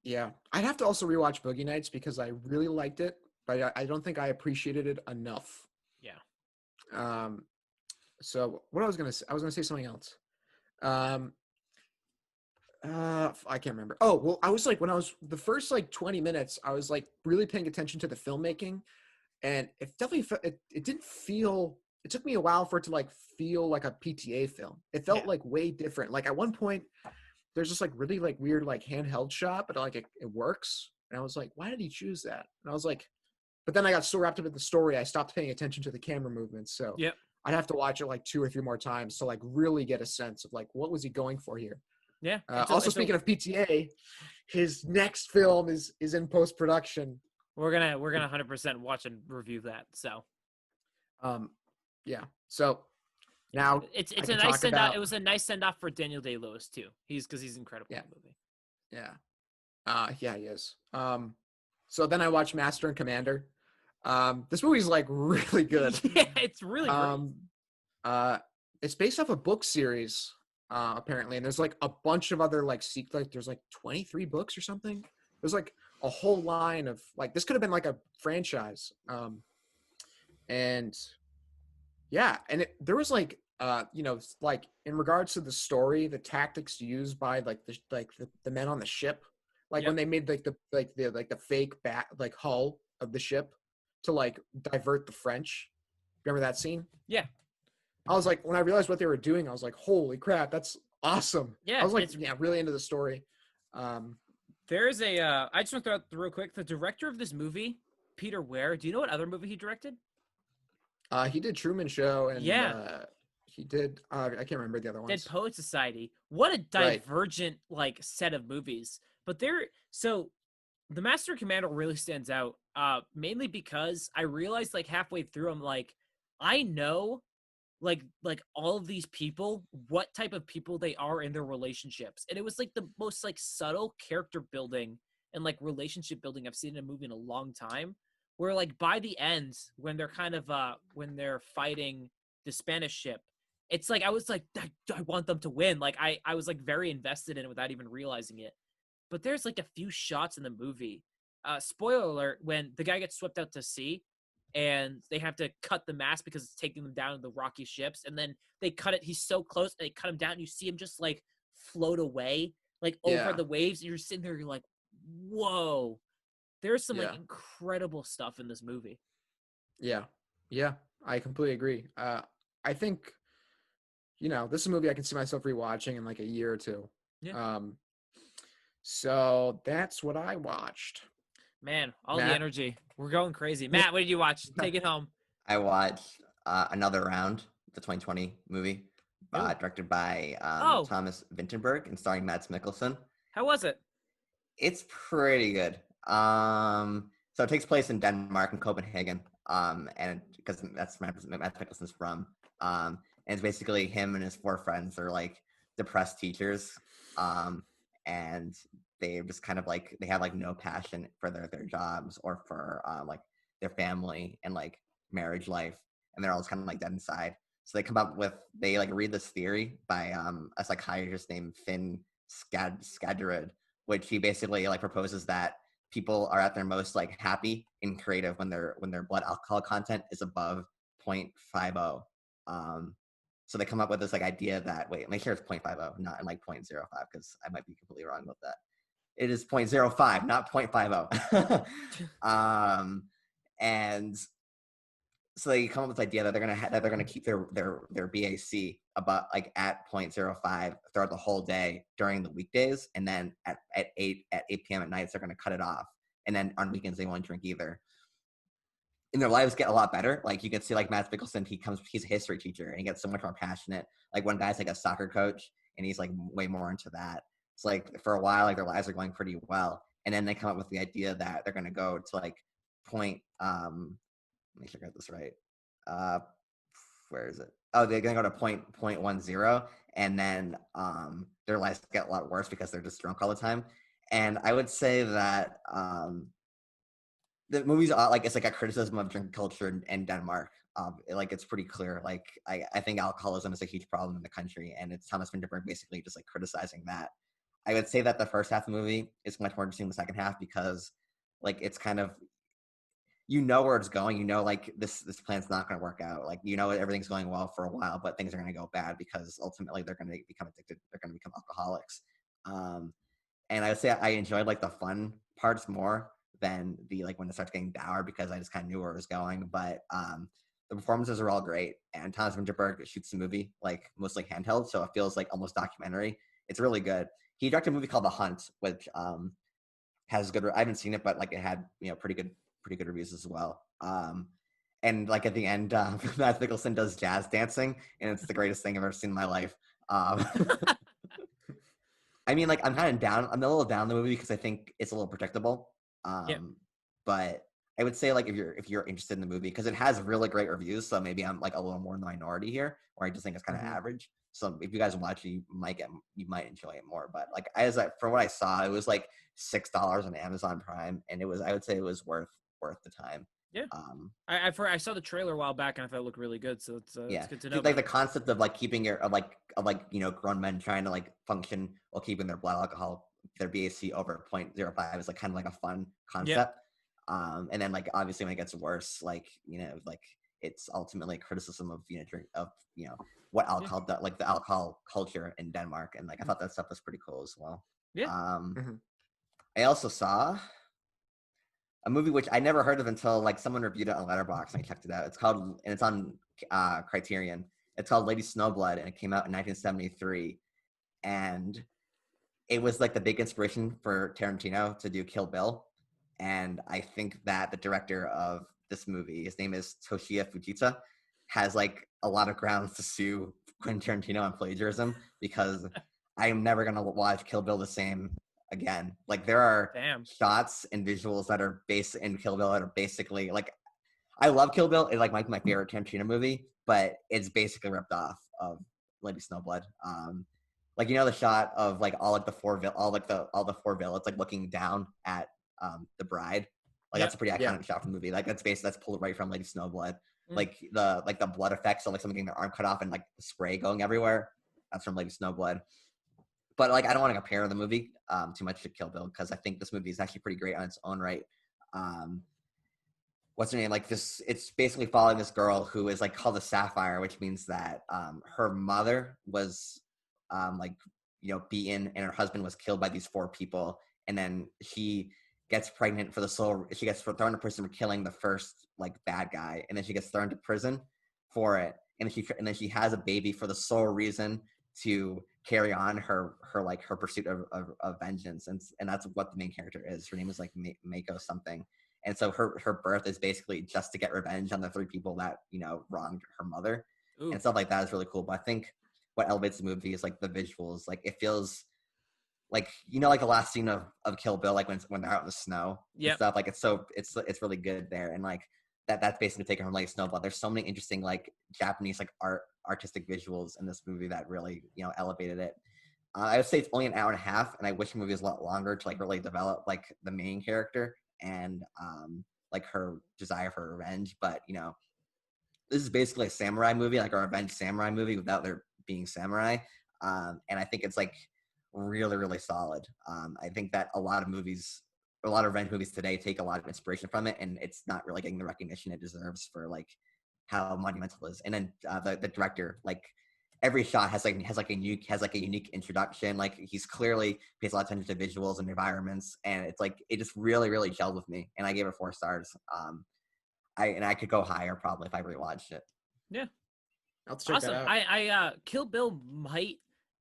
yeah. I'd have to also rewatch Boogie Nights because I really liked it, but I don't think I appreciated it enough. yeah, Um, so what I was gonna say, I was gonna say something else. Um, I can't remember. Oh, well, I was like, when I was the first like 20 minutes, I was like really paying attention to the filmmaking, and it definitely it didn't feel. It took me a while for it to like feel like a PTA film. It felt Yeah. like way different. Like at one point, there's this like really like weird like handheld shot, but like it works. And I was like, why did he choose that? And I was like, but then I got so wrapped up in the story, I stopped paying attention to the camera movements. So yep. I'd have to watch it like 2 or 3 more times to like really get a sense of like what was he going for here. Yeah. Also, speaking of PTA, his next film is in post production. we're gonna 100% watch and review that. So Yeah. So now it's I a can nice talk send off. about. It was a nice send off for Daniel Day Lewis too. He's incredible Yeah. in the movie. Yeah. Yeah, he is. So then I watched Master and Commander. This movie's like really good. Yeah, it's really great. It's based off a book series, apparently, and there's like a bunch of other like there's like 23 books or something. There's like a whole line of like this could have been like a franchise. And yeah, and there was like like in regards to the story, the tactics used by like the men on the ship, like when they made like the fake bat like hull of the ship to like divert the French. Remember that scene? Yeah. I was like, when I realized what they were doing, I was like, holy crap, that's awesome. Yeah, I was like, really into the story. There's a I just want to throw out real quick, the director of this movie, Peter Ware. Do you know what other movie he directed? He did Truman Show, and Yeah. he did I can't remember the other Dead ones. Poet Society. What a Right. divergent like set of movies. But so the Master Commander really stands out, mainly because I realized like halfway through, I'm like, I know like all of these people, what type of people they are in their relationships. And it was like the most like subtle character building and like relationship building I've seen in a movie in a long time. Where like by the end, when they're kind of when they're fighting the Spanish ship, it's like I was like, I want them to win. Like I was like very invested in it without even realizing it. But there's like a few shots in the movie. Spoiler alert, when the guy gets swept out to sea and they have to cut the mast because it's taking them down to the rocky ships, and then they cut it, he's so close, and they cut him down, and you see him just like float away, like over the waves, and you're sitting there, you're like, whoa. There's some like incredible stuff in this movie. Yeah. Yeah. I completely agree. I think, this is a movie I can see myself rewatching in like a year or two. Yeah. So that's what I watched. Man, all Matt? the energy. We're going crazy. Matt, what did you watch? Take it home. I watched Another Round, the 2020 movie, directed by Thomas Vinterberg and starring Mads Mikkelsen. How was it? It's pretty good. So it takes place in Denmark and Copenhagen, and because that's Mads Mikkelsen's from, and it's basically him and his 4 friends are like depressed teachers, and they just kind of like they have like no passion for their jobs or for like their family and like marriage life, and they're all just kind of like dead inside. So they like read this theory by a psychiatrist named Finn Skadderud, which he basically like proposes that people are at their most like happy and creative when their blood alcohol content is above 0.50. So they come up with this like idea that make sure it's 0.50, not in like 0.05, because I might be completely wrong about that. It is 0.05, not 0.50. And so they come up with this idea that they're gonna keep their BAC about like at 0.05 throughout the whole day during the weekdays, and then at 8 p.m. at nights they're gonna cut it off, and then on weekends they won't drink either. And their lives get a lot better. Like you can see, like Mads Mikkelsen, he's a history teacher and he gets so much more passionate. Like one guy's like a soccer coach and he's like way more into that. It's like for a while, like their lives are going pretty well, and then they come up with the idea that they're gonna go to like point. Let me sure I got this right. where is it? Oh, they're gonna go to point 10, and then their lives get a lot worse because they're just drunk all the time. And I would say that the movie's like it's like a criticism of drink culture in Denmark. Like it's pretty clear. Like I think alcoholism is a huge problem in the country, and it's Thomas Vinterberg basically just like criticizing that. I would say that the first half of the movie is much more interesting than the second half because like it's kind of you know where it's going. You know, like this plan's not going to work out. Like you know everything's going well for a while, but things are going to go bad because ultimately they're going to become addicted. They're going to become alcoholics. And I would say I enjoyed like the fun parts more than the like when it starts getting dour because I just kind of knew where it was going. But the performances are all great, and Thomas Vinterberg shoots the movie like mostly handheld, so it feels like almost documentary. It's really good. He directed a movie called The Hunt, which has good. I haven't seen it, but like it had pretty good reviews as well. And like at the end, Matt Nicholson does jazz dancing, and it's the greatest thing I've ever seen in my life. I mean, like I'm kind of down. I'm a little down the movie because I think it's a little predictable. But I would say like if you're interested in the movie because it has really great reviews, so maybe I'm like a little more in the minority here, or I just think it's kind of average. So if you guys watch it, you might enjoy it more. But like from what I saw, it was like $6 on Amazon Prime, and I would say it was worth the time. Yeah. I saw the trailer a while back and I thought it looked really good, so it's good to know. Like the concept of like keeping grown men trying to like function while keeping their blood alcohol, their BAC over 0.05 is like kind of like a fun concept. And then like obviously when it gets worse, like like it's ultimately a criticism of what alcohol like the alcohol culture in Denmark, and like I thought that stuff was pretty cool as well. I also saw a movie which I never heard of until like someone reviewed it on Letterboxd and I checked it out. It's on Criterion. It's called Lady Snowblood, and it came out in 1973. And it was like the big inspiration for Tarantino to do Kill Bill. And I think that the director of this movie, his name is Toshiya Fujita, has like a lot of grounds to sue Quentin Tarantino on plagiarism because I am never gonna watch Kill Bill the same again. Like there are shots and visuals that are based in Kill Bill that are basically like I love Kill Bill. It's like my favorite Tarantino movie, but it's basically ripped off of Lady Snowblood. Like the shot of like all the four villains like looking down at the bride. Like that's a pretty iconic shot from the movie. Like that's pulled right from Lady Snowblood. Like the blood effects of like someone getting their arm cut off and like the spray going everywhere. That's from Lady Snowblood. But like I don't want to compare the movie too much to Kill Bill because I think this movie is actually pretty great on its own right. What's her name? Like this, it's basically following this girl who is like called a Sapphire, which means that her mother was beaten and her husband was killed by these four people, and then she gets pregnant for the sole. She gets thrown to prison for killing the first like bad guy, and then she gets thrown to prison for it, and then she has a baby for the sole reason to carry on her pursuit of vengeance, and that's what the main character is. Her name is like Mako something, and so her birth is basically just to get revenge on the three people that wronged her mother. Ooh. And stuff like that is really cool. But I think what elevates the movie is like the visuals. Like it feels like like the last scene of Kill Bill, like when they're out in the snow and stuff. Like it's really good there, and like that's basically taken from like Snowblood. There's so many interesting like Japanese like artistic visuals in this movie that really elevated it. I would say it's only an hour and a half, and I wish the movie was a lot longer to like really develop like the main character and like her desire for revenge. But this is basically a samurai movie, like a revenge samurai movie without there being samurai, and I think it's like really, really solid. I think that a lot of revenge movies today take a lot of inspiration from it, and it's not really getting the recognition it deserves for like how monumental it is. And then the director, like every shot has a unique introduction. Like he's clearly pays a lot of attention to visuals and environments, and it's like it just really, really gelled with me. And I gave it 4 stars. I could go higher probably if I rewatched it. Yeah, I'll check that out. I Kill Bill might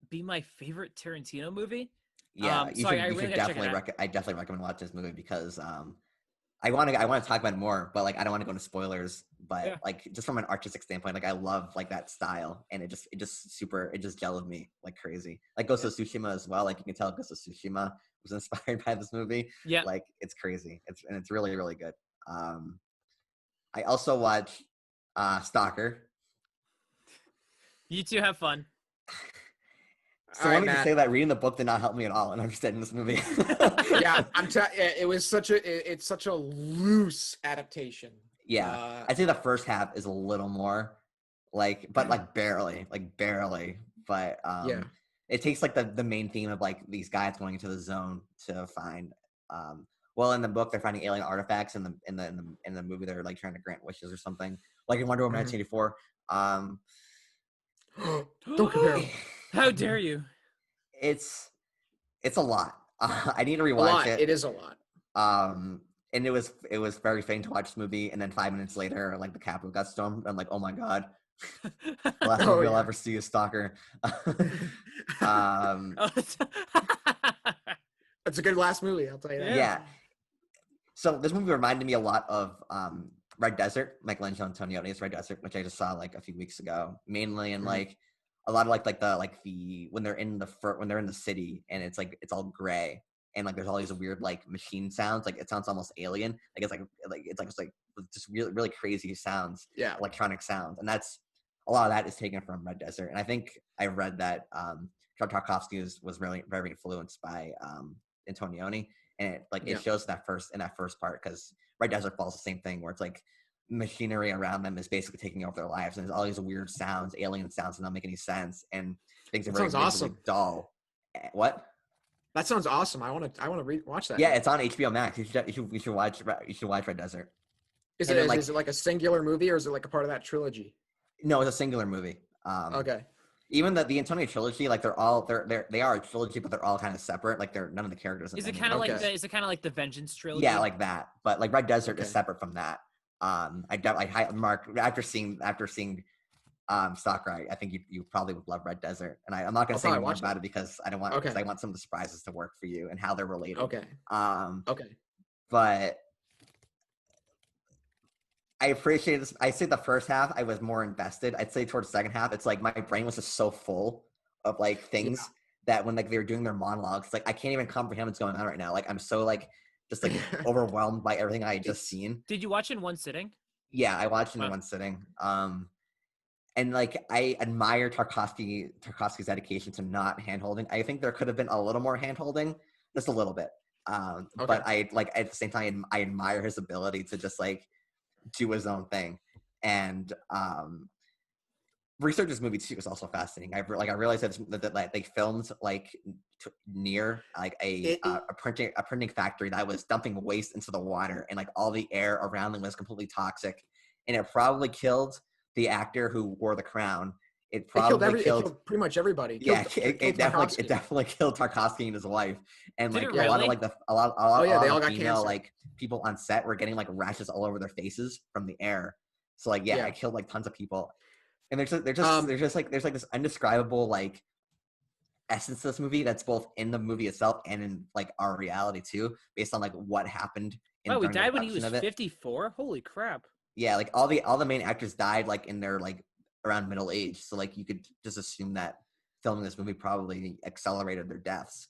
be my favorite Tarantino movie. Yeah, you should definitely. I definitely recommend watching this movie because I want to talk about it more, but like I don't want to go into spoilers. But like just from an artistic standpoint, like I love like that style, and it just gelled with me like crazy. Like Ghost of Tsushima as well. Like you can tell Ghost of Tsushima was inspired by this movie. Yeah, like it's crazy. It's really, really good. I also watched Stalker. You two have fun. So All let right, me just Matt. say that reading the book did not help me at all in understanding this movie. Yeah, it was it's such a loose adaptation. Yeah, I'd say the first half is a little more but barely, But Yeah. it takes like the main theme of like these guys going into the zone to find. Well, in the book they're finding alien artifacts. In the movie they're like trying to grant wishes or something. Like in Wonder Woman Mhm. 1984. Don't compare 'em. How dare you? It's a lot. I need to A rewatch lot. it. It is a lot. And it was very fitting to watch this movie, and then 5 minutes later, like the Capitol got stormed. I'm like, oh my god, the last Oh, movie I'll yeah. ever see is Stalker. Oh, It's a good last movie, I'll tell you that. Yeah. So this movie reminded me a lot of Red Desert, Michelangelo Antonioni's Red Desert, which I just saw like a few weeks ago. Mainly in Mhm. like a lot of the when they're in the city and it's all gray and like there's all these weird like machine sounds, like it sounds almost alien, like it's like just really really crazy sounds, Yeah. electronic sounds, and that's a lot of that is taken from Red Desert. And I think I read that Tarkovsky was really very influenced by Antonioni, and it Yeah. shows in that first part because Red Desert Falls the same thing where it's like machinery around them is basically taking over their lives, and there's all these weird sounds, alien sounds that don't make any sense, and things are That very sounds visually awesome. dull. What? That sounds awesome. I want to watch that. Yeah, now. it's on HBO Max. You should watch Red Desert. Is And then is it like a singular movie or is it like a part of that trilogy? no, it's a singular movie. Okay. Even the Antonio trilogy, like they are a trilogy, but they're all kind of separate. Like they're none of the characters in is it any kind of of like those. Okay. is it kind of like the Vengeance trilogy? Yeah, like that. But like Red Desert is Okay. separate from that. Mark, after seeing Stalker, I think you probably would love Red Desert. And I'm not going I'll to say any probably more watch about it. it because Okay. I want some of the surprises to work for you and how they're related. Okay. Um, Okay. but I appreciate this. I say the first half I was more invested. I'd say towards the second half, it's like my brain was just so full of like things that when like they were doing their monologues, like I can't even comprehend what's going on right now. Like I'm so like just like overwhelmed by everything I had just seen. Did you watch in one sitting? Yeah, I watched it in Wow. one sitting. And like I admire Tarkovsky's dedication to not handholding. I think there could have been a little more handholding, just a little bit. But I like at the same time I admire his ability to just like do his own thing. And research this movie too is also fascinating. I realized that like they filmed like near like a printing factory that was dumping waste into the water, and like all the air around them was completely toxic, and it probably killed the actor who wore the crown. It probably It killed pretty much everybody. Yeah, Killed it Tarkovsky. definitely killed Tarkovsky and his wife, and Did like it a lot of really? like a lot They of all the got female cancer. like people on set were getting like rashes all over their faces from the air. So like yeah, Yeah. it killed like tons of people, and there's like this indescribable like essence to this movie that's both in the movie itself and in like our reality too, based on like what happened Oh, he during the died when he production was of it. 54. Holy crap! Yeah, like all the main actors died like in their like around middle age, so like you could just assume that filming this movie probably accelerated their deaths.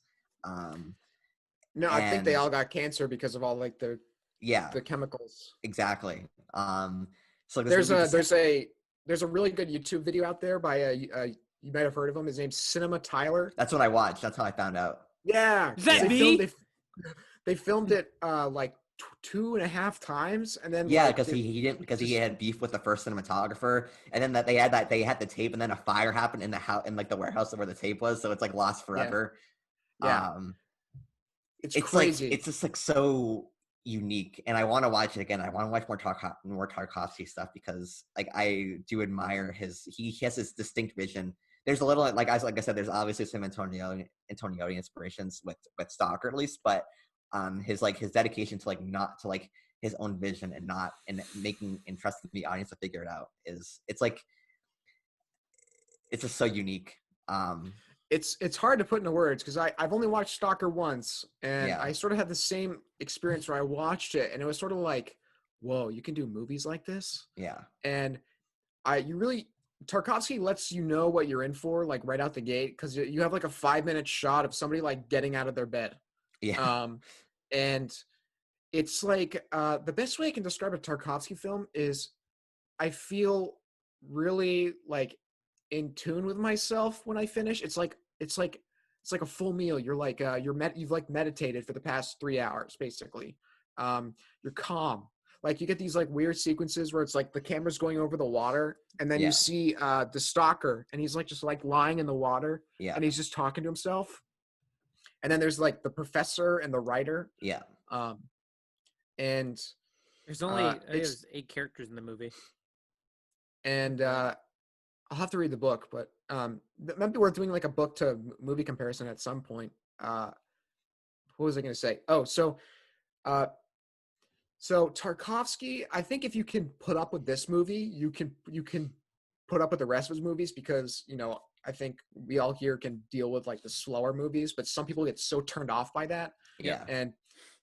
No, I think they And all got cancer because of all like the yeah, chemicals. exactly. So this movie There's a really good YouTube video out there by you might have heard of him. His name's Cinema Tyler. that's what I watched. That's how I found out. Yeah, Is that Yeah. me? They filmed it like 2.5 times, and then Yeah, like because he didn't because he just- had beef with the first cinematographer, and then that they had the tape, and then a fire happened in the house in like the warehouse where the tape was, so it's like lost forever. Yeah, It's crazy. like it's just like so unique, and I want to watch it again. I want to watch more Tarkovsky stuff because like I do admire he has this distinct vision. There's a little like I said, there's obviously some Antonioni inspirations with Stalker at least, but his dedication to like not to like his own vision and not and making and trusting the audience to figure it out it's just so unique. It's hard to put into words because I've only watched Stalker once, and Yeah. I sort of had the same experience where I watched it, and it was sort of like, whoa, you can do movies like this. Yeah. And Tarkovsky lets you know what you're in for, like right out the gate, because you have like a 5-minute shot of somebody like getting out of their bed. Yeah. And it's like the best way I can describe a Tarkovsky film is I feel really like in tune with myself when I finish. It's like a full meal. You're like you've like meditated for the past 3 hours basically. You're calm. Like you get these like weird sequences where it's like the camera's going over the water, and then you see the stalker, and he's like just like lying in the water, and he's just talking to himself. And then there's like the professor and the writer. Yeah. And there's only I think there's 8 characters in the movie. And I'll have to read the book, but maybe we're doing like a book to movie comparison at some point. What was I going to say? Oh, so Tarkovsky, I think if you can put up with this movie, you can put up with the rest of his movies, because, you know, I think we all here can deal with like the slower movies, but some people get so turned off by that. Yeah. And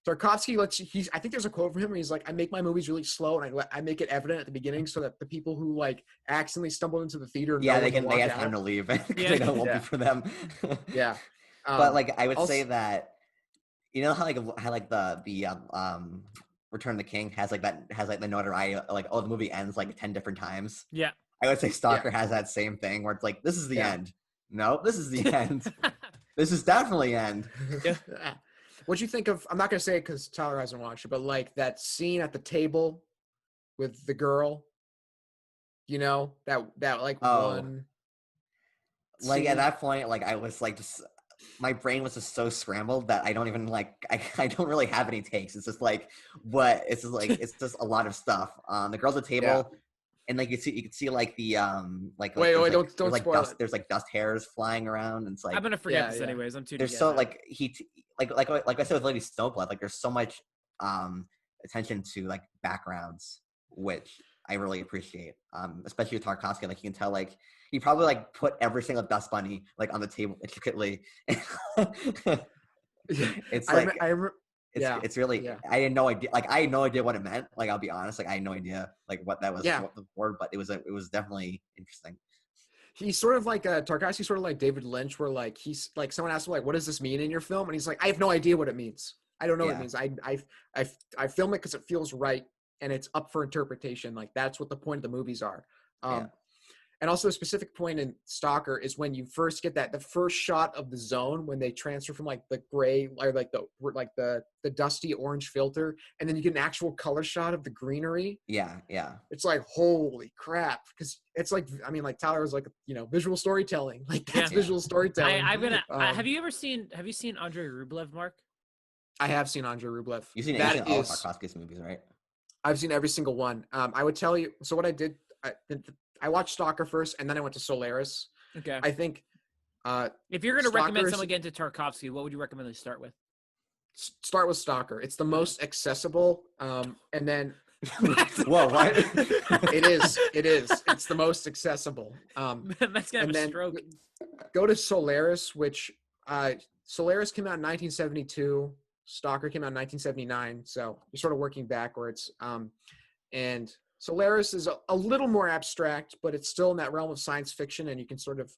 Tarkovsky I think there's a quote from him where he's like, I make my movies really slow, and I make it evident at the beginning so that the people who like accidentally stumble into the theater they have time to leave. They know it won't be for them. Yeah. But like I would say that, you know how the Return of the King has the notoriety, like, oh, the movie ends like 10 different times. Yeah. I would say Stalker has that same thing where it's like, this is the end. No, this is the end. This is definitely end. Yeah. What'd you think of, I'm not going to say it because Tyler hasn't watched it, but like that scene at the table with the girl, you know, that like one. Like scene. at that point, like I was like just, my brain was just so scrambled that I don't even like, I don't really have any takes. It's just like, it's just a lot of stuff. The girls at the table, and like you can see like the don't like spoil dust, it. there's like dust hairs flying around, and it's like I'm gonna forget this anyways. I'm too. There's so like like I said with Lady Snowblood, like there's so much attention to like backgrounds, which I really appreciate. Especially with Tarkovsky, like you can tell like he probably like put every single dust bunny like on the table intricately. It's like it's really I had no idea. Like I had no idea what it meant. Like I'll be honest, like I had no idea like what that was what the word, but it was definitely interesting. He's sort of like Tarkovsky, sort of like David Lynch, where like he's like someone asks him like, "What does this mean in your film?" And he's like, "I have no idea what it means. I don't know what it means. I film it because it feels right, and it's up for interpretation. Like that's what the point of the movies are." And also a specific point in Stalker is when you first get the first shot of the zone, when they transfer from like the gray or like the dusty orange filter, and then you get an actual color shot of the greenery. Yeah. It's like, holy crap. Because it's like, I mean, like Tyler was like, you know, visual storytelling. Like that's visual storytelling. Have you seen Andrei Rublev, Mark? I have seen Andrei Rublev. You've seen all of Tarkovsky's movies, right? I've seen every single one. I would tell you, so what I did, I watched Stalker first, and then I went to Solaris. Okay. I think if you're going to recommend someone get into Tarkovsky, what would you recommend they start with? Start with Stalker. It's the most accessible, and then whoa, what? It is. It's the most accessible. That's gonna have a stroke. Go to Solaris, which Solaris came out in 1972. Stalker came out in 1979. So you're sort of working backwards. And Solaris is a little more abstract, but it's still in that realm of science fiction, and you can sort of,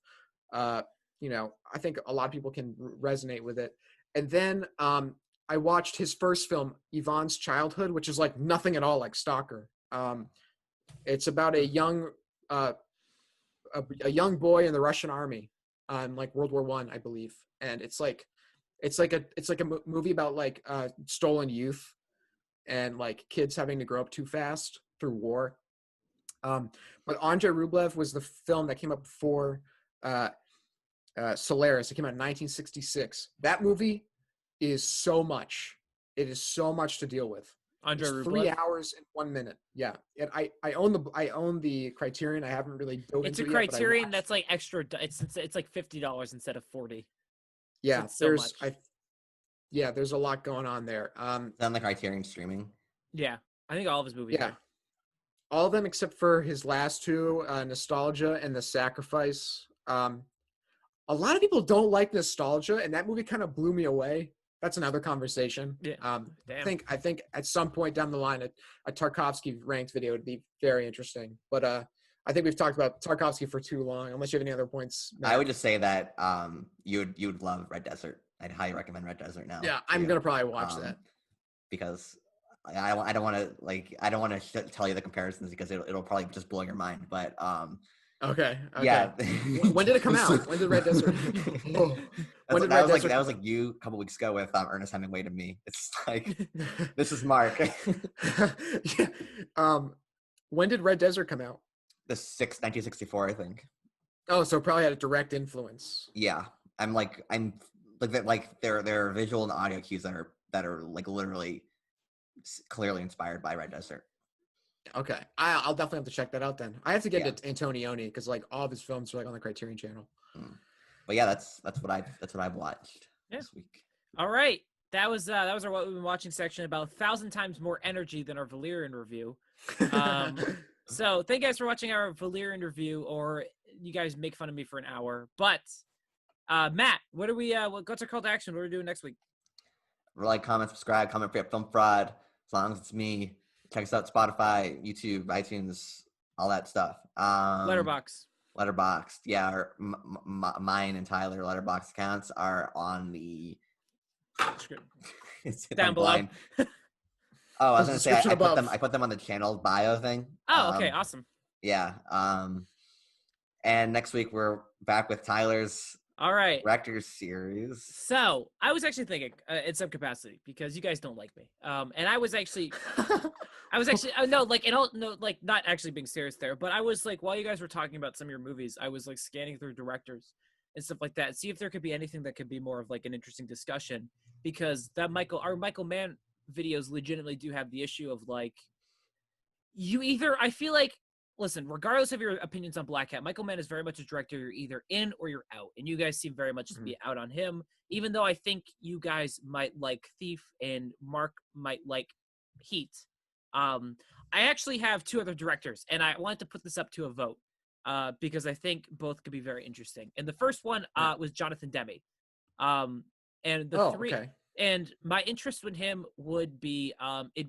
you know, I think a lot of people can resonate with it. And then I watched his first film, Yvonne's Childhood, which is like nothing at all like Stalker. It's about a young boy in the Russian army, like World War I believe, and it's like a movie about like stolen youth and like kids having to grow up too fast through war. But Andrei Rublev was the film that came up before Solaris. It came out in 1966. That movie is so much. It is so much to deal with. Andrei Rublev? 3 hours and 1 minute. Yeah. And I own the Criterion. I haven't really dove into it yet. It's a Criterion that's like extra. It's like $50 instead of $40. Yeah. So there's a lot going on there. Is that on the Criterion streaming? Yeah. I think all of his movies. Yeah. All of them except for his last two, Nostalgia and The Sacrifice. A lot of people don't like Nostalgia, and that movie kind of blew me away. That's another conversation. Yeah. I think at some point down the line, a Tarkovsky ranked video would be very interesting. But I think we've talked about Tarkovsky for too long. Unless you have any other points, Matt. I would just say that you'd love Red Desert. I'd highly recommend Red Desert now. Yeah, I'm gonna probably watch that because I don't want to tell you the comparisons because it'll probably just blow your mind. But Okay. Yeah. When did it come out? When did Red Desert? When did that Red was like Desert that was come like you a couple weeks ago with Ernest Hemingway to me. It's like this is Mark. Yeah. When did Red Desert come out? 1964, I think. Oh, so it probably had a direct influence. Yeah, I'm like that. Like there are visual and audio cues that are like literally clearly inspired by Red Desert. Okay, I'll definitely have to check that out then. I have to get Yeah. into Antonioni because like all of his films are like on the Criterion Channel. But yeah, that's what I've watched this week. All right. That was our what we've been watching section, about 1,000 times more energy than our Valerian review. So thank you guys for watching our Valerian review, or you guys make fun of me for an hour. But Matt, what are we? What's our call to action? What are we doing next week? Like, comment, subscribe, comment free at Film Fraud. As long as it's me, check us out Spotify, YouTube, iTunes, all that stuff. Letterboxd. Yeah, our, mine and Tyler Letterboxd accounts are on the down below. Oh, I was gonna say I put them on the channel bio thing. Oh, okay, awesome. Yeah. And next week we're back with Tyler's director's series. So I was actually thinking in some capacity, because you guys don't like me. And I was actually not actually being serious there, but I was like, while you guys were talking about some of your movies, I was like scanning through directors and stuff like that, see if there could be anything that could be more of like an interesting discussion, because our Michael Mann videos legitimately do have the issue of like, I feel like, listen, regardless of your opinions on Black Hat, Michael Mann is very much a director. You're either in or you're out, and you guys seem very much to be out on him, even though I think you guys might like Thief and Mark might like Heat. I actually have two other directors, and I wanted to put this up to a vote because I think both could be very interesting. And the first one was Jonathan Demme. And my interest in him would be,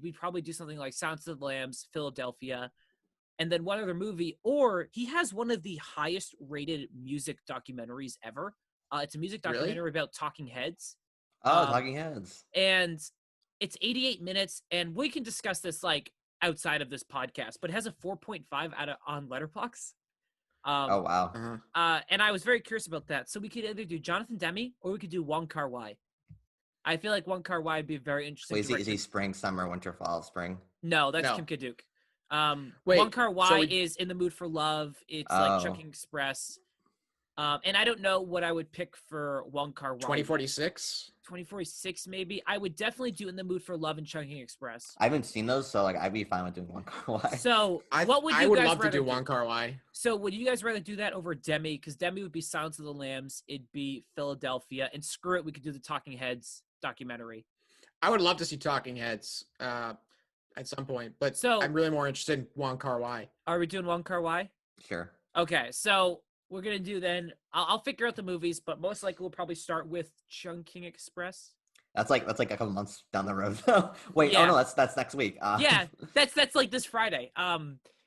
we'd probably do something like Silence of the Lambs, Philadelphia, and then one other movie, or he has one of the highest rated music documentaries ever. It's a music documentary about Talking Heads. Oh, Talking Heads. And it's 88 minutes, and we can discuss this like outside of this podcast, but it has a 4.5 on Letterboxd. Oh, wow. And I was very curious about that. So we could either do Jonathan Demme or we could do Wong Kar-wai. I feel like Wong Kar-wai would be very interesting. Wait, is he spring, summer, winter, fall, spring? No, that's Kim Kaduk. Wong Kar-wai is In the Mood for Love. It's like Chungking Express. And I don't know what I would pick for Wong Kar-wai. 2046? 2046, maybe. I would definitely do In the Mood for Love and Chungking Express. I haven't seen those, so like I'd be fine with doing Wong Kar-wai. So what would you I would guys love to rather do Wong Kar-wai. So would you guys rather do that over Demme? Because Demme would be Silence of the Lambs. It'd be Philadelphia. And screw it, we could do the Talking Heads documentary. I would love to see Talking Heads at some point, but I'm really more interested in Wong Kar-wai. Are we doing Wong Kar-wai? Sure. Okay, so we're gonna do then. I'll figure out the movies, but most likely we'll probably start with Chungking Express. That's like a couple months down the road. Wait, yeah. Oh no, that's next week. Yeah, that's like this Friday.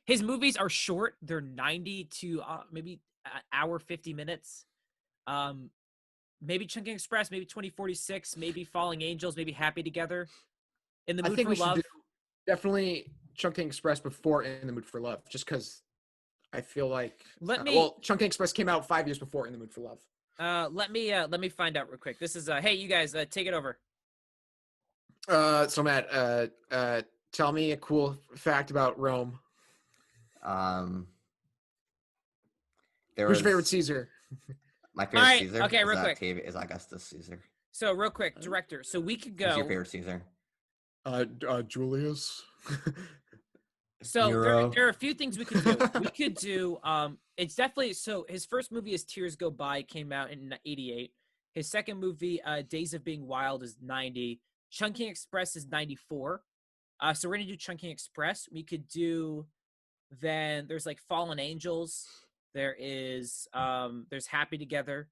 His movies are short; they're 90 to maybe an hour 50 minutes. Maybe Chungking Express, maybe 2046, maybe Falling Angels, maybe Happy Together. In the Mood for Love. Definitely Chungking Express before In the Mood for Love, just because I feel like Chungking Express came out 5 years before In the Mood for Love. Let me find out real quick. This is hey, you guys, take it over. So Matt, tell me a cool fact about Rome. Who's your favorite Caesar? My favorite Caesar. Okay, real quick. Is Augustus Caesar. So real quick, director. So we could go. Who's your favorite Caesar? Julius. So there are a few things we could do. We could do it's definitely, so his first movie is Tears Go By, came out in 88. His second movie, Days of Being Wild, is 90. Chungking Express is 94. So we're gonna do Chungking Express. We could do, then there's like Fallen Angels. There is there's Happy Together.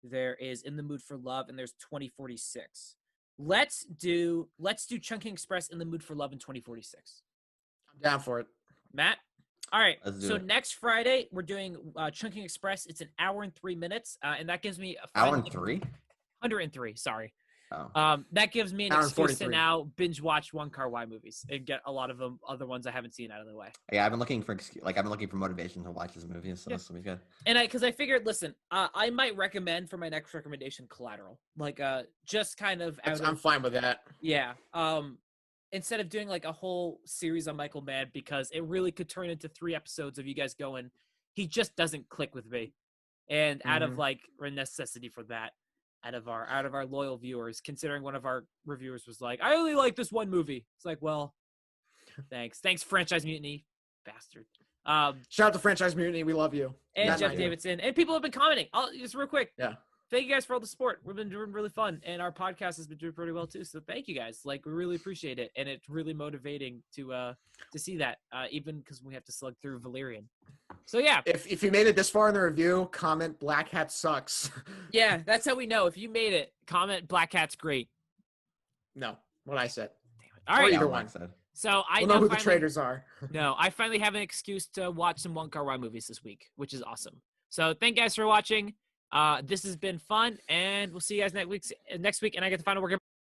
There is In the Mood for Love, and there's 2046. Let's do Chungking Express, In the Mood for Love, in 2046. I'm down for it. Matt? All right. So next Friday, we're doing Chungking Express. It's an hour and 3 minutes, and that gives me hour and 3? 103. Sorry. Oh. That gives me an Hour and excuse to 43. now binge watch One Car Why movies and get a lot of them other ones I haven't seen out of the way. Yeah, I've been looking for motivation to watch this movie, so Yeah. this will be good. And because I figured, listen, I might recommend for my next recommendation Collateral, like just kind of I'm fine with that. yeah. Instead of doing like a whole series on Michael Mann, because it really could turn into 3 episodes of you guys going, he just doesn't click with me, and out of like a necessity for that, out of our loyal viewers, considering one of our reviewers was like, I only like this one movie. It's like, well, thanks, Franchise Mutiny, bastard. Shout out to Franchise Mutiny. We love you. And Matt Jeff and I do. Davidson, and people have been commenting. Just real quick. Yeah. Thank you guys for all the support. We've been doing really fun, and our podcast has been doing pretty well too. So thank you guys. Like, we really appreciate it, and it's really motivating to see that, even because we have to slug through Valerian. So yeah, If you made it this far in the review, comment Black Hat sucks. yeah, that's how we know. If you made it, comment Black Hat's great. No, what I said. All right. either Yeah, one. Said. So I We'll know who the finally, traitors are. No, I finally have an excuse to watch some One Car Why movies this week, which is awesome. So thank you guys for watching. This has been fun, and we'll see you guys next week. And I get the final word.